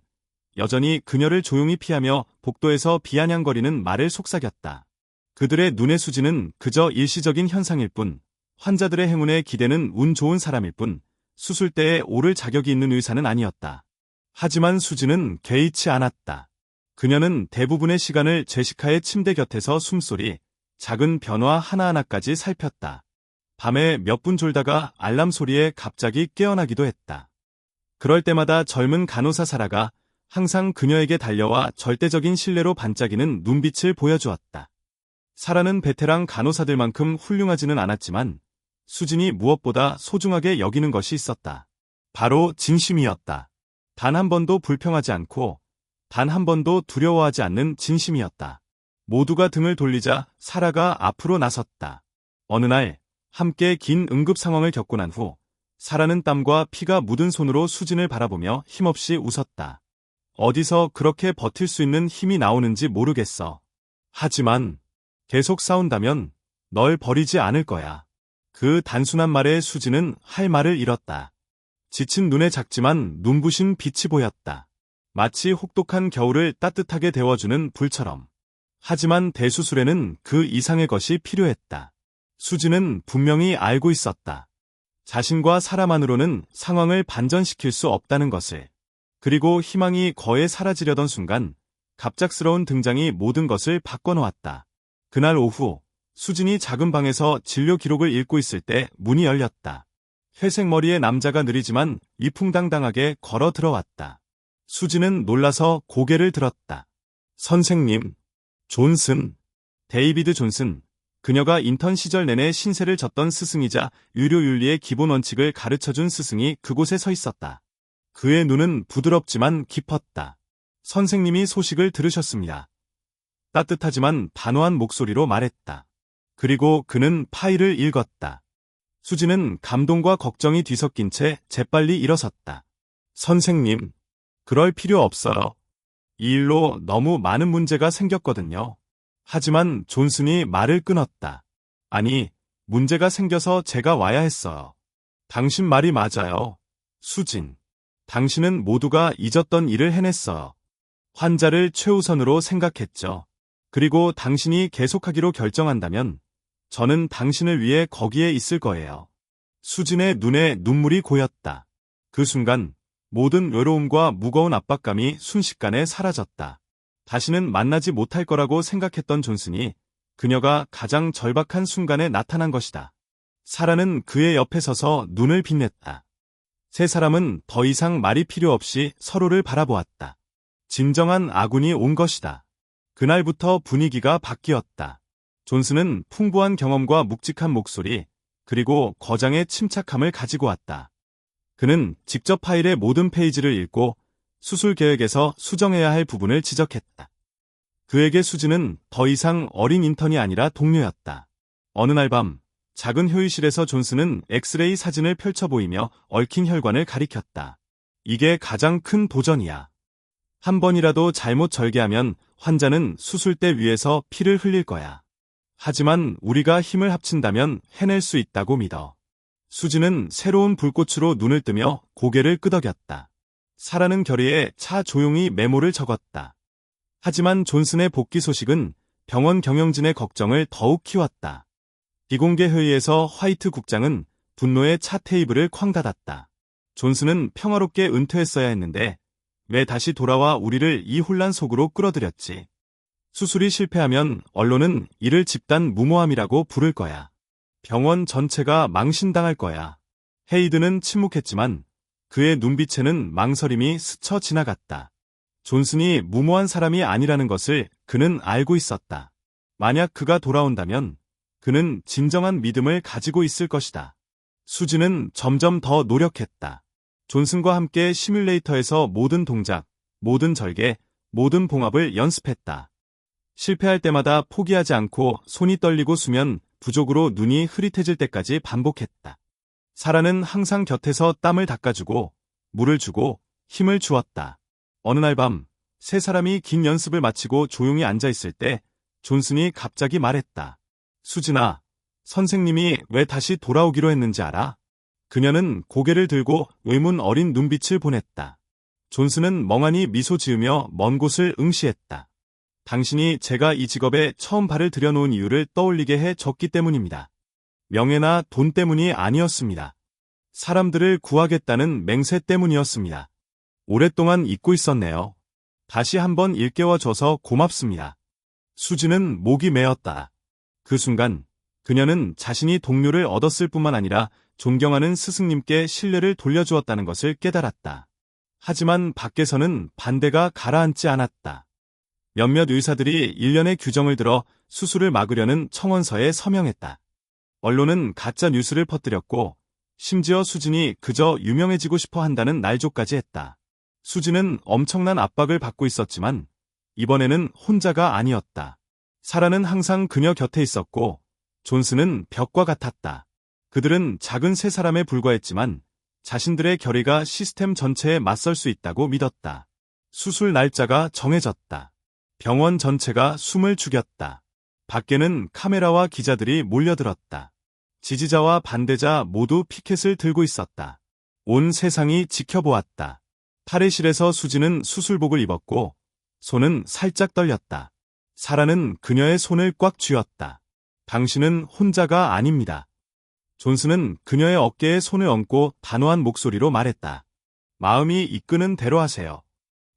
여전히 그녀를 조용히 피하며 복도에서 비아냥거리는 말을 속삭였다. 그들의 눈의 수지는 그저 일시적인 현상일 뿐, 환자들의 행운에 기대는 운 좋은 사람일 뿐, 수술대에 오를 자격이 있는 의사는 아니었다. 하지만 수지는 개의치 않았다. 그녀는 대부분의 시간을 제시카의 침대 곁에서 숨소리, 작은 변화 하나하나까지 살폈다. 밤에 몇 분 졸다가 알람 소리에 갑자기 깨어나기도 했다. 그럴 때마다 젊은 간호사 사라가 항상 그녀에게 달려와 절대적인 신뢰로 반짝이는 눈빛을 보여주었다. 사라는 베테랑 간호사들만큼 훌륭하지는 않았지만 수진이 무엇보다 소중하게 여기는 것이 있었다. 바로 진심이었다. 단 한 번도 불평하지 않고 단 한 번도 두려워하지 않는 진심이었다. 모두가 등을 돌리자 사라가 앞으로 나섰다. 어느 날 함께 긴 응급 상황을 겪고 난 후 사라는 땀과 피가 묻은 손으로 수진을 바라보며 힘없이 웃었다. 어디서 그렇게 버틸 수 있는 힘이 나오는지 모르겠어. 하지만 계속 싸운다면 널 버리지 않을 거야. 그 단순한 말에 수진은 할 말을 잃었다. 지친 눈에 작지만 눈부신 빛이 보였다. 마치 혹독한 겨울을 따뜻하게 데워주는 불처럼. 하지만 대수술에는 그 이상의 것이 필요했다. 수진은 분명히 알고 있었다. 자신과 사라만으로는 상황을 반전시킬 수 없다는 것을. 그리고 희망이 거의 사라지려던 순간 갑작스러운 등장이 모든 것을 바꿔놓았다. 그날 오후 수진이 작은 방에서 진료 기록을 읽고 있을 때 문이 열렸다. 회색 머리의 남자가 느리지만 위풍당당하게 걸어 들어왔다. 수진은 놀라서 고개를 들었다. 선생님, 존슨, 데이비드 존슨. 그녀가 인턴 시절 내내 신세를 졌던 스승이자 의료윤리의 기본 원칙을 가르쳐준 스승이 그곳에 서 있었다. 그의 눈은 부드럽지만 깊었다. 선생님이 소식을 들으셨습니다. 따뜻하지만 단호한 목소리로 말했다. 그리고 그는 파일을 읽었다. 수진은 감동과 걱정이 뒤섞인 채 재빨리 일어섰다. 선생님, 그럴 필요 없어요. 이 일로 너무 많은 문제가 생겼거든요. 하지만 존슨이 말을 끊었다. 아니, 문제가 생겨서 제가 와야 했어요. 당신 말이 맞아요. 수진. 당신은 모두가 잊었던 일을 해냈어요. 환자를 최우선으로 생각했죠. 그리고 당신이 계속하기로 결정한다면 저는 당신을 위해 거기에 있을 거예요. 수진의 눈에 눈물이 고였다. 그 순간 모든 외로움과 무거운 압박감이 순식간에 사라졌다. 다시는 만나지 못할 거라고 생각했던 존슨이 그녀가 가장 절박한 순간에 나타난 것이다. 사라는 그의 옆에 서서 눈을 빛냈다. 세 사람은 더 이상 말이 필요 없이 서로를 바라보았다. 진정한 아군이 온 것이다. 그날부터 분위기가 바뀌었다. 존슨은 풍부한 경험과 묵직한 목소리, 그리고 거장의 침착함을 가지고 왔다. 그는 직접 파일의 모든 페이지를 읽고 수술 계획에서 수정해야 할 부분을 지적했다. 그에게 수진은 더 이상 어린 인턴이 아니라 동료였다. 어느 날 밤, 작은 휴일실에서 존슨은 엑스레이 사진을 펼쳐 보이며 얽힌 혈관을 가리켰다. 이게 가장 큰 도전이야. 한 번이라도 잘못 절개하면 환자는 수술대 위에서 피를 흘릴 거야. 하지만 우리가 힘을 합친다면 해낼 수 있다고 믿어. 수진은 새로운 불꽃으로 눈을 뜨며 고개를 끄덕였다. 사라는 결의에 차 조용히 메모를 적었다. 하지만 존슨의 복귀 소식은 병원 경영진의 걱정을 더욱 키웠다. 비공개 회의에서 화이트 국장은 분노에 차 테이블을 쾅 닫았다. 존슨은 평화롭게 은퇴했어야 했는데 왜 다시 돌아와 우리를 이 혼란 속으로 끌어들였지? 수술이 실패하면 언론은 이를 집단 무모함이라고 부를 거야. 병원 전체가 망신당할 거야. 헤이드는 침묵했지만 그의 눈빛에는 망설임이 스쳐 지나갔다. 존슨이 무모한 사람이 아니라는 것을 그는 알고 있었다. 만약 그가 돌아온다면 그는 진정한 믿음을 가지고 있을 것이다. 수진은 점점 더 노력했다. 존슨과 함께 시뮬레이터에서 모든 동작, 모든 절개, 모든 봉합을 연습했다. 실패할 때마다 포기하지 않고 손이 떨리고 수면 부족으로 눈이 흐릿해질 때까지 반복했다. 사라는 항상 곁에서 땀을 닦아주고 물을 주고 힘을 주었다. 어느 날 밤, 세 사람이 긴 연습을 마치고 조용히 앉아있을 때 존슨이 갑자기 말했다. 수진아, 선생님이 왜 다시 돌아오기로 했는지 알아? 그녀는 고개를 들고 의문 어린 눈빛을 보냈다. 존슨은 멍하니 미소 지으며 먼 곳을 응시했다. 당신이 제가 이 직업에 처음 발을 들여놓은 이유를 떠올리게 해 줬기 때문입니다. 명예나 돈 때문이 아니었습니다. 사람들을 구하겠다는 맹세 때문이었습니다. 오랫동안 잊고 있었네요. 다시 한번 일깨워줘서 고맙습니다. 수진은 목이 메었다. 그 순간 그녀는 자신이 동료를 얻었을 뿐만 아니라 존경하는 스승님께 신뢰를 돌려주었다는 것을 깨달았다. 하지만 밖에서는 반대가 가라앉지 않았다. 몇몇 의사들이 일련의 규정을 들어 수술을 막으려는 청원서에 서명했다. 언론은 가짜 뉴스를 퍼뜨렸고 심지어 수진이 그저 유명해지고 싶어 한다는 날조까지 했다. 수진은 엄청난 압박을 받고 있었지만 이번에는 혼자가 아니었다. 사라는 항상 그녀 곁에 있었고 존스는 벽과 같았다. 그들은 작은 세 사람에 불과했지만 자신들의 결의가 시스템 전체에 맞설 수 있다고 믿었다. 수술 날짜가 정해졌다. 병원 전체가 숨을 죽였다. 밖에는 카메라와 기자들이 몰려들었다. 지지자와 반대자 모두 피켓을 들고 있었다. 온 세상이 지켜보았다. 탈의실에서 수지는 수술복을 입었고 손은 살짝 떨렸다. 사라는 그녀의 손을 꽉 쥐었다. 당신은 혼자가 아닙니다. 존스는 그녀의 어깨에 손을 얹고 단호한 목소리로 말했다. 마음이 이끄는 대로 하세요.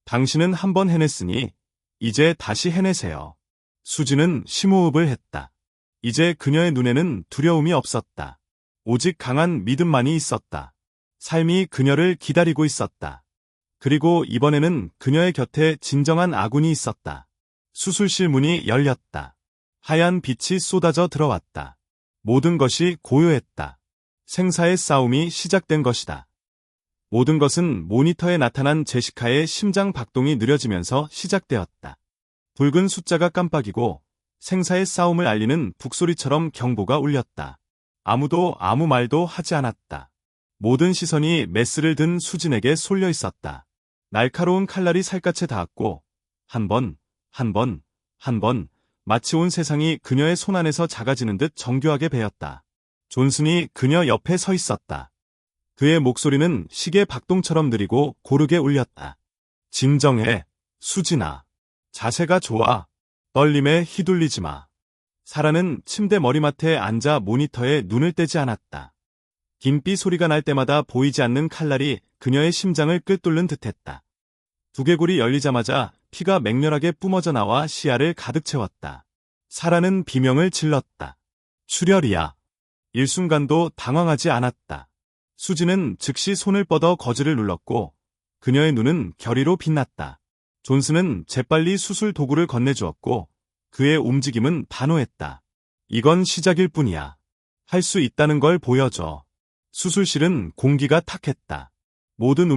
당신은 한 번 해냈으니 이제 다시 해내세요. 수지는 심호흡을 했다. 이제 그녀의 눈에는 두려움이 없었다. 오직 강한 믿음만이 있었다. 삶이 그녀를 기다리고 있었다. 그리고 이번에는 그녀의 곁에 진정한 아군이 있었다. 수술실 문이 열렸다. 하얀 빛이 쏟아져 들어왔다. 모든 것이 고요했다. 생사의 싸움이 시작된 것이다. 모든 것은 모니터에 나타난 제시카의 심장 박동이 느려지면서 시작되었다. 붉은 숫자가 깜빡이고 생사의 싸움을 알리는 북소리처럼 경보가 울렸다. 아무도 아무 말도 하지 않았다. 모든 시선이 메스를 든 수진에게 쏠려 있었다. 날카로운 칼날이 살갗에 닿았고 한 번, 마치 온 세상이 그녀의 손 안에서 작아지는 듯 정교하게 베었다. 존슨이 그녀 옆에 서 있었다. 그의 목소리는 시계 박동처럼 느리고 고르게 울렸다. 진정해, 수진아. 자세가 좋아. 떨림에 휘둘리지 마. 사라는 침대 머리맡에 앉아 모니터에 눈을 떼지 않았다. 긴삐 소리가 날 때마다 보이지 않는 칼날이 그녀의 심장을 꿰뚫는 듯했다. 두개골이 열리자마자 피가 맹렬하게 뿜어져 나와 시야를 가득 채웠다. 사라는 비명을 질렀다. 출혈이야. 일순간도 당황하지 않았다. 수지는 즉시 손을 뻗어 거즈를 눌렀고 그녀의 눈은 결의로 빛났다. 존스는 재빨리 수술 도구를 건네주었고 그의 움직임은 단호했다. 이건 시작일 뿐이야. 할 수 있다는 걸 보여줘. 수술실은 공기가 탁했다. 모든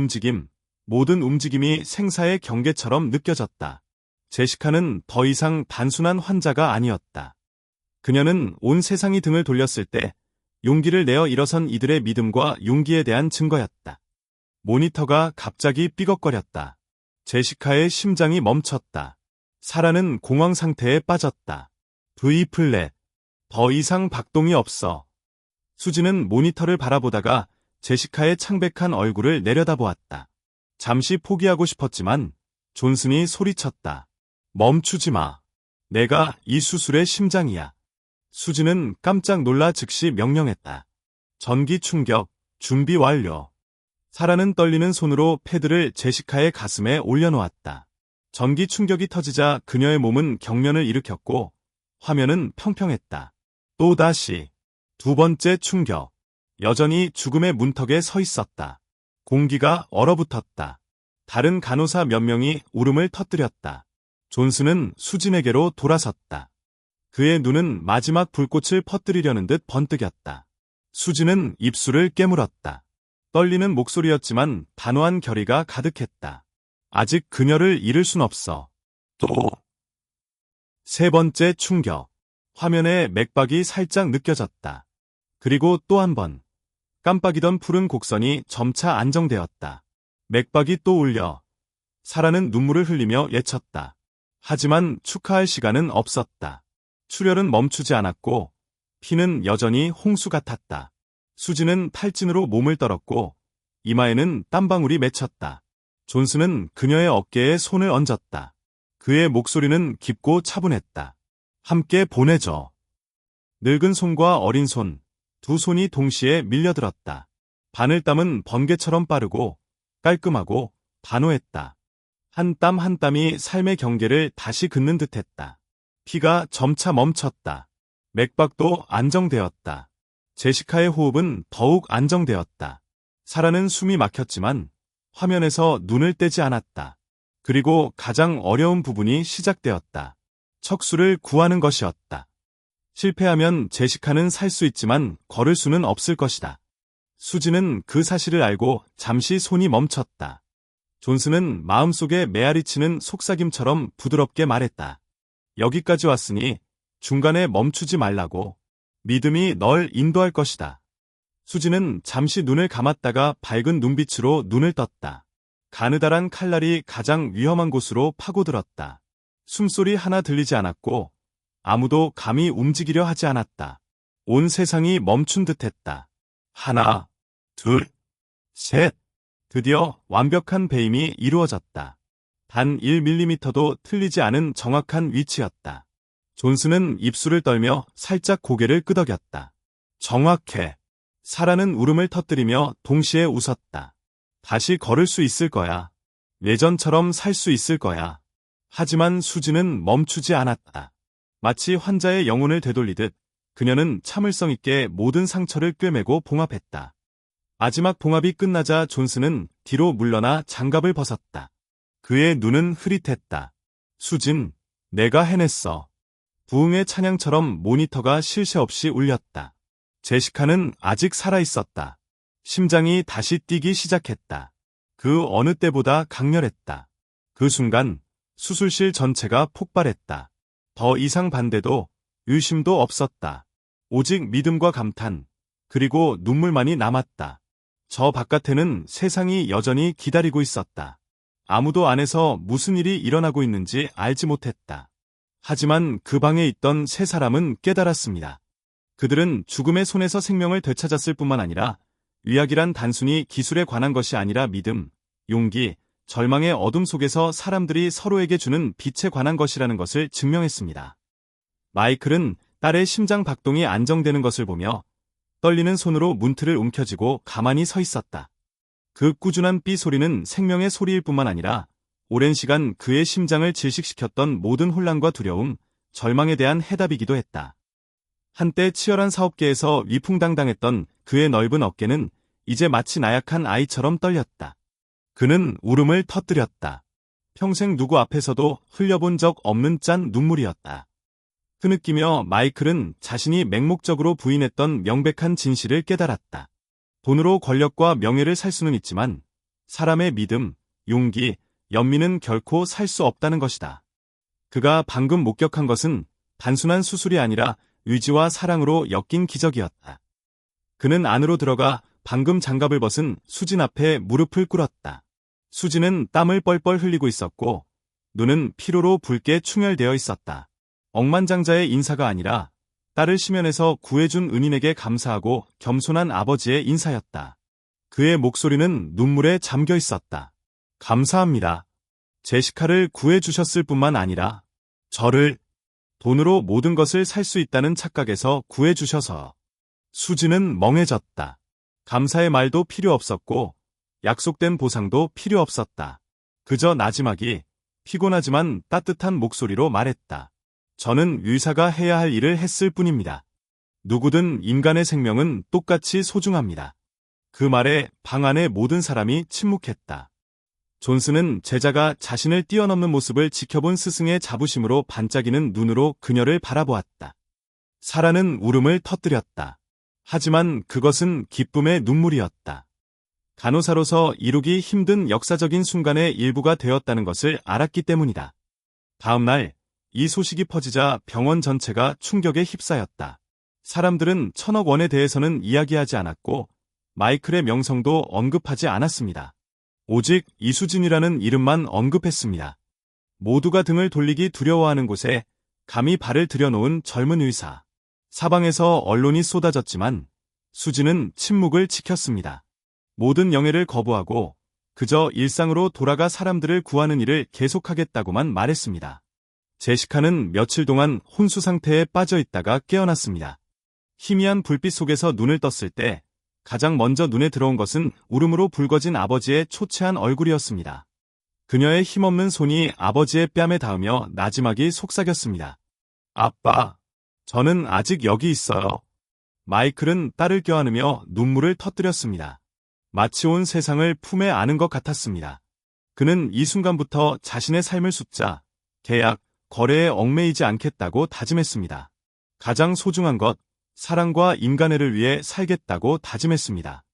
움직임이 생사의 경계처럼 느껴졌다. 제시카는 더 이상 단순한 환자가 아니었다. 그녀는 온 세상이 등을 돌렸을 때 용기를 내어 일어선 이들의 믿음과 용기에 대한 증거였다. 모니터가 갑자기 삐걱거렸다. 제시카의 심장이 멈췄다. 사라는 공황 상태에 빠졌다. V 플랫. 더 이상 박동이 없어. 수지는 모니터를 바라보다가 제시카의 창백한 얼굴을 내려다보았다. 잠시 포기하고 싶었지만 존슨이 소리쳤다. 멈추지 마. 내가 이 수술의 심장이야. 수지는 깜짝 놀라 즉시 명령했다. 전기 충격, 준비 완료. 사라는 떨리는 손으로 패드를 제시카의 가슴에 올려놓았다. 전기 충격이 터지자 그녀의 몸은 경련을 일으켰고 화면은 평평했다. 또다시 두 번째 충격. 여전히 죽음의 문턱에 서 있었다. 공기가 얼어붙었다. 다른 간호사 몇 명이 울음을 터뜨렸다. 존슨은 수진에게로 돌아섰다. 그의 눈은 마지막 불꽃을 퍼뜨리려는 듯 번뜩였다. 수진은 입술을 깨물었다. 떨리는 목소리였지만 단호한 결의가 가득했다. 아직 그녀를 잃을 순 없어. 또. 세 번째 충격. 화면에 맥박이 살짝 느껴졌다. 그리고 또 한 번. 깜빡이던 푸른 곡선이 점차 안정되었다. 맥박이 또 울려. 사라는 눈물을 흘리며 외쳤다. 하지만 축하할 시간은 없었다. 출혈은 멈추지 않았고 피는 여전히 홍수 같았다. 수지는 탈진으로 몸을 떨었고 이마에는 땀방울이 맺혔다. 존슨은 그녀의 어깨에 손을 얹었다. 그의 목소리는 깊고 차분했다. 함께 보내줘. 늙은 손과 어린 손, 두 손이 동시에 밀려들었다. 바늘땀은 번개처럼 빠르고 깔끔하고 단호했다. 한 땀 한 땀이 삶의 경계를 다시 긋는 듯했다. 피가 점차 멈췄다. 맥박도 안정되었다. 제시카의 호흡은 더욱 안정되었다. 사라는 숨이 막혔지만 화면에서 눈을 떼지 않았다. 그리고 가장 어려운 부분이 시작되었다. 척수를 구하는 것이었다. 실패하면 제시카는 살 수 있지만 걸을 수는 없을 것이다. 수지는 그 사실을 알고 잠시 손이 멈췄다. 존슨은 마음속에 메아리치는 속삭임처럼 부드럽게 말했다. 여기까지 왔으니 중간에 멈추지 말라고. 믿음이 널 인도할 것이다. 수지는 잠시 눈을 감았다가 밝은 눈빛으로 눈을 떴다. 가느다란 칼날이 가장 위험한 곳으로 파고들었다. 숨소리 하나 들리지 않았고 아무도 감히 움직이려 하지 않았다. 온 세상이 멈춘 듯했다. 하나, 둘, 셋. 드디어 완벽한 배임이 이루어졌다. 단 1mm도 틀리지 않은 정확한 위치였다. 존슨은 입술을 떨며 살짝 고개를 끄덕였다. 정확해. 사라는 울음을 터뜨리며 동시에 웃었다. 다시 걸을 수 있을 거야. 예전처럼 살 수 있을 거야. 하지만 수지는 멈추지 않았다. 마치 환자의 영혼을 되돌리듯 그녀는 참을성 있게 모든 상처를 꿰매고 봉합했다. 마지막 봉합이 끝나자 존슨은 뒤로 물러나 장갑을 벗었다. 그의 눈은 흐릿했다. 수진, 내가 해냈어. 부흥의 찬양처럼 모니터가 쉴 새 없이 울렸다. 제시카는 아직 살아있었다. 심장이 다시 뛰기 시작했다. 그 어느 때보다 강렬했다. 그 순간 수술실 전체가 폭발했다. 더 이상 반대도 의심도 없었다. 오직 믿음과 감탄, 그리고 눈물만이 남았다. 저 바깥에는 세상이 여전히 기다리고 있었다. 아무도 안에서 무슨 일이 일어나고 있는지 알지 못했다. 하지만 그 방에 있던 세 사람은 깨달았습니다. 그들은 죽음의 손에서 생명을 되찾았을 뿐만 아니라 의학이란 단순히 기술에 관한 것이 아니라 믿음, 용기, 절망의 어둠 속에서 사람들이 서로에게 주는 빛에 관한 것이라는 것을 증명했습니다. 마이클은 딸의 심장 박동이 안정되는 것을 보며 떨리는 손으로 문틀을 움켜쥐고 가만히 서 있었다. 그 꾸준한 삐 소리는 생명의 소리일 뿐만 아니라 오랜 시간 그의 심장을 질식시켰던 모든 혼란과 두려움, 절망에 대한 해답이기도 했다. 한때 치열한 사업계에서 위풍당당했던 그의 넓은 어깨는 이제 마치 나약한 아이처럼 떨렸다. 그는 울음을 터뜨렸다. 평생 누구 앞에서도 흘려본 적 없는 짠 눈물이었다. 흐느끼며 마이클은 자신이 맹목적으로 부인했던 명백한 진실을 깨달았다. 돈으로 권력과 명예를 살 수는 있지만 사람의 믿음, 용기, 연민은 결코 살 수 없다는 것이다. 그가 방금 목격한 것은 단순한 수술이 아니라 의지와 사랑으로 엮인 기적이었다. 그는 안으로 들어가 방금 장갑을 벗은 수진 앞에 무릎을 꿇었다. 수진은 땀을 뻘뻘 흘리고 있었고 눈은 피로로 붉게 충혈되어 있었다. 억만장자의 인사가 아니라 딸을 심연에서 구해준 은인에게 감사하고 겸손한 아버지의 인사였다. 그의 목소리는 눈물에 잠겨 있었다. 감사합니다. 제시카를 구해주셨을 뿐만 아니라 저를 돈으로 모든 것을 살 수 있다는 착각에서 구해주셔서. 수지는 멍해졌다. 감사의 말도 필요 없었고 약속된 보상도 필요 없었다. 그저 나지막이 피곤하지만 따뜻한 목소리로 말했다. 저는 의사가 해야 할 일을 했을 뿐입니다. 누구든 인간의 생명은 똑같이 소중합니다. 그 말에 방 안의 모든 사람이 침묵했다. 존슨은 제자가 자신을 뛰어넘는 모습을 지켜본 스승의 자부심으로 반짝이는 눈으로 그녀를 바라보았다. 사라는 울음을 터뜨렸다. 하지만 그것은 기쁨의 눈물이었다. 간호사로서 이루기 힘든 역사적인 순간의 일부가 되었다는 것을 알았기 때문이다. 다음 날, 이 소식이 퍼지자 병원 전체가 충격에 휩싸였다. 사람들은 1,000억 원에 대해서는 이야기하지 않았고 마이클의 명성도 언급하지 않았습니다. 오직 이수진이라는 이름만 언급했습니다. 모두가 등을 돌리기 두려워하는 곳에 감히 발을 들여놓은 젊은 의사. 사방에서 언론이 쏟아졌지만 수진은 침묵을 지켰습니다. 모든 영예를 거부하고 그저 일상으로 돌아가 사람들을 구하는 일을 계속하겠다고만 말했습니다. 제시카는 며칠 동안 혼수 상태에 빠져 있다가 깨어났습니다. 희미한 불빛 속에서 눈을 떴을 때 가장 먼저 눈에 들어온 것은 울음으로 붉어진 아버지의 초췌한 얼굴이었습니다. 그녀의 힘없는 손이 아버지의 뺨에 닿으며 나지막이 속삭였습니다. 아빠, 저는 아직 여기 있어요. 마이클은 딸을 껴안으며 눈물을 터뜨렸습니다. 마치 온 세상을 품에 안은 것 같았습니다. 그는 이 순간부터 자신의 삶을 숫자, 계약, 거래에 얽매이지 않겠다고 다짐했습니다. 가장 소중한 것, 사랑과 인간애를 위해 살겠다고 다짐했습니다.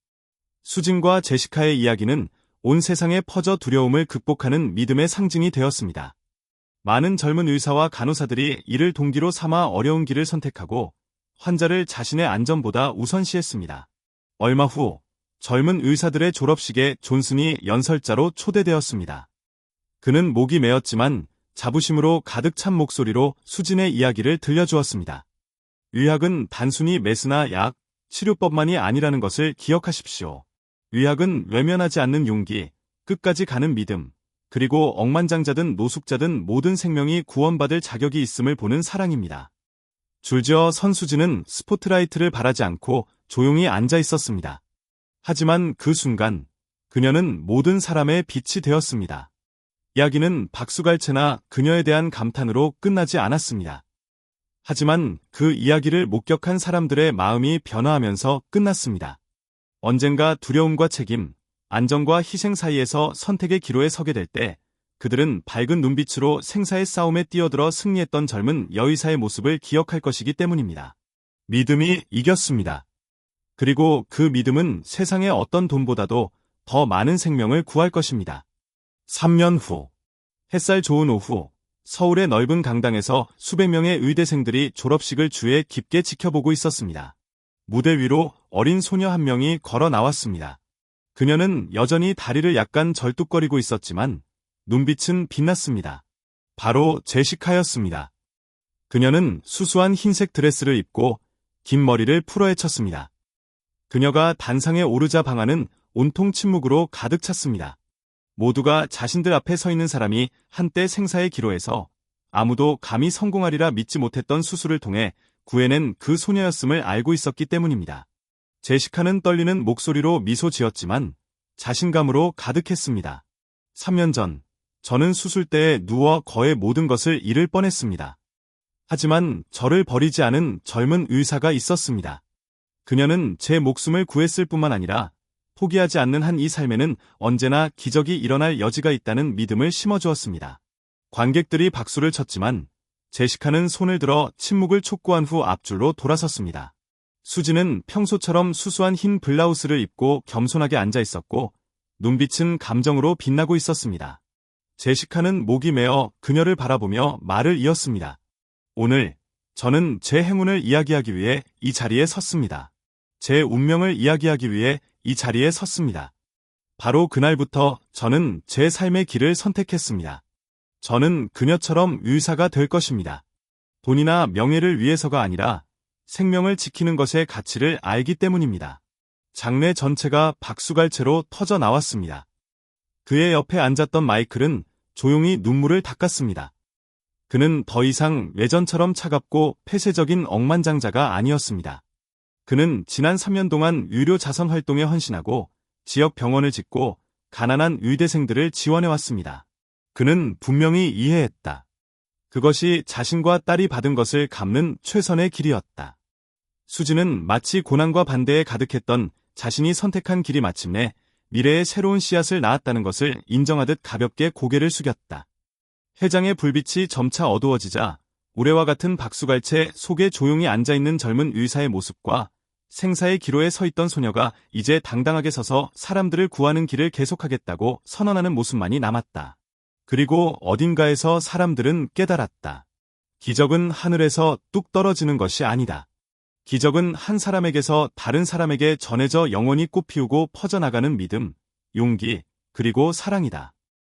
수진과 제시카의 이야기는 온 세상에 퍼져 두려움을 극복하는 믿음의 상징이 되었습니다. 많은 젊은 의사와 간호사들이 이를 동기로 삼아 어려운 길을 선택하고 환자를 자신의 안전보다 우선시했습니다. 얼마 후 젊은 의사들의 졸업식에 존슨이 연설자로 초대되었습니다. 그는 목이 메었지만 자부심으로 가득 찬 목소리로 수진의 이야기를 들려주었습니다. 의학은 단순히 메스나 약, 치료법만이 아니라는 것을 기억하십시오. 의학은 외면하지 않는 용기, 끝까지 가는 믿음, 그리고 억만장자든 노숙자든 모든 생명이 구원받을 자격이 있음을 보는 사랑입니다. 줄지어 선수진은 스포트라이트를 바라지 않고 조용히 앉아 있었습니다. 하지만 그 순간 그녀는 모든 사람의 빛이 되었습니다. 이야기는 박수갈채나 그녀에 대한 감탄으로 끝나지 않았습니다. 하지만 그 이야기를 목격한 사람들의 마음이 변화하면서 끝났습니다. 언젠가 두려움과 책임, 안정과 희생 사이에서 선택의 기로에 서게 될 때 그들은 밝은 눈빛으로 생사의 싸움에 뛰어들어 승리했던 젊은 여의사의 모습을 기억할 것이기 때문입니다. 믿음이 이겼습니다. 그리고 그 믿음은 세상의 어떤 돈보다도 더 많은 생명을 구할 것입니다. 3년 후, 햇살 좋은 오후, 서울의 넓은 강당에서 수백 명의 의대생들이 졸업식을 주에 깊게 지켜보고 있었습니다. 무대 위로 어린 소녀 한 명이 걸어 나왔습니다. 그녀는 여전히 다리를 약간 절뚝거리고 있었지만 눈빛은 빛났습니다. 바로 제시카였습니다. 그녀는 수수한 흰색 드레스를 입고 긴 머리를 풀어헤쳤습니다. 그녀가 단상에 오르자 방안은 온통 침묵으로 가득 찼습니다. 모두가 자신들 앞에 서 있는 사람이 한때 생사의 기로에서 아무도 감히 성공하리라 믿지 못했던 수술을 통해 구해낸 그 소녀였음을 알고 있었기 때문입니다. 제시카는 떨리는 목소리로 미소 지었지만 자신감으로 가득했습니다. 3년 전, 저는 수술대에 누워 거의 모든 것을 잃을 뻔했습니다. 하지만 저를 버리지 않은 젊은 의사가 있었습니다. 그녀는 제 목숨을 구했을 뿐만 아니라 포기하지 않는 한 이 삶에는 언제나 기적이 일어날 여지가 있다는 믿음을 심어주었습니다. 관객들이 박수를 쳤지만 제시카는 손을 들어 침묵을 촉구한 후 앞줄로 돌아섰습니다. 수지는 평소처럼 수수한 흰 블라우스를 입고 겸손하게 앉아 있었고 눈빛은 감정으로 빛나고 있었습니다. 제시카는 목이 메어 그녀를 바라보며 말을 이었습니다. 오늘 저는 제 행운을 이야기하기 위해 이 자리에 섰습니다. 제 운명을 이야기하기 위해 이 자리에 섰습니다. 바로 그날부터 저는 제 삶의 길을 선택했습니다. 저는 그녀처럼 의사가 될 것입니다. 돈이나 명예를 위해서가 아니라 생명을 지키는 것의 가치를 알기 때문입니다. 장례 전체가 박수갈채로 터져 나왔습니다. 그의 옆에 앉았던 마이클은 조용히 눈물을 닦았습니다. 그는 더 이상 예전처럼 차갑고 폐쇄적인 억만장자가 아니었습니다. 그는 지난 3년 동안 의료 자선 활동에 헌신하고 지역 병원을 짓고 가난한 의대생들을 지원해왔습니다. 그는 분명히 이해했다. 그것이 자신과 딸이 받은 것을 갚는 최선의 길이었다. 수지는 마치 고난과 반대에 가득했던 자신이 선택한 길이 마침내 미래의 새로운 씨앗을 낳았다는 것을 인정하듯 가볍게 고개를 숙였다. 회장의 불빛이 점차 어두워지자 우레와 같은 박수갈채 속에 조용히 앉아있는 젊은 의사의 모습과 생사의 기로에 서 있던 소녀가 이제 당당하게 서서 사람들을 구하는 길을 계속하겠다고 선언하는 모습만이 남았다. 그리고 어딘가에서 사람들은 깨달았다. 기적은 하늘에서 뚝 떨어지는 것이 아니다. 기적은 한 사람에게서 다른 사람에게 전해져 영원히 꽃피우고 퍼져나가는 믿음, 용기, 그리고 사랑이다.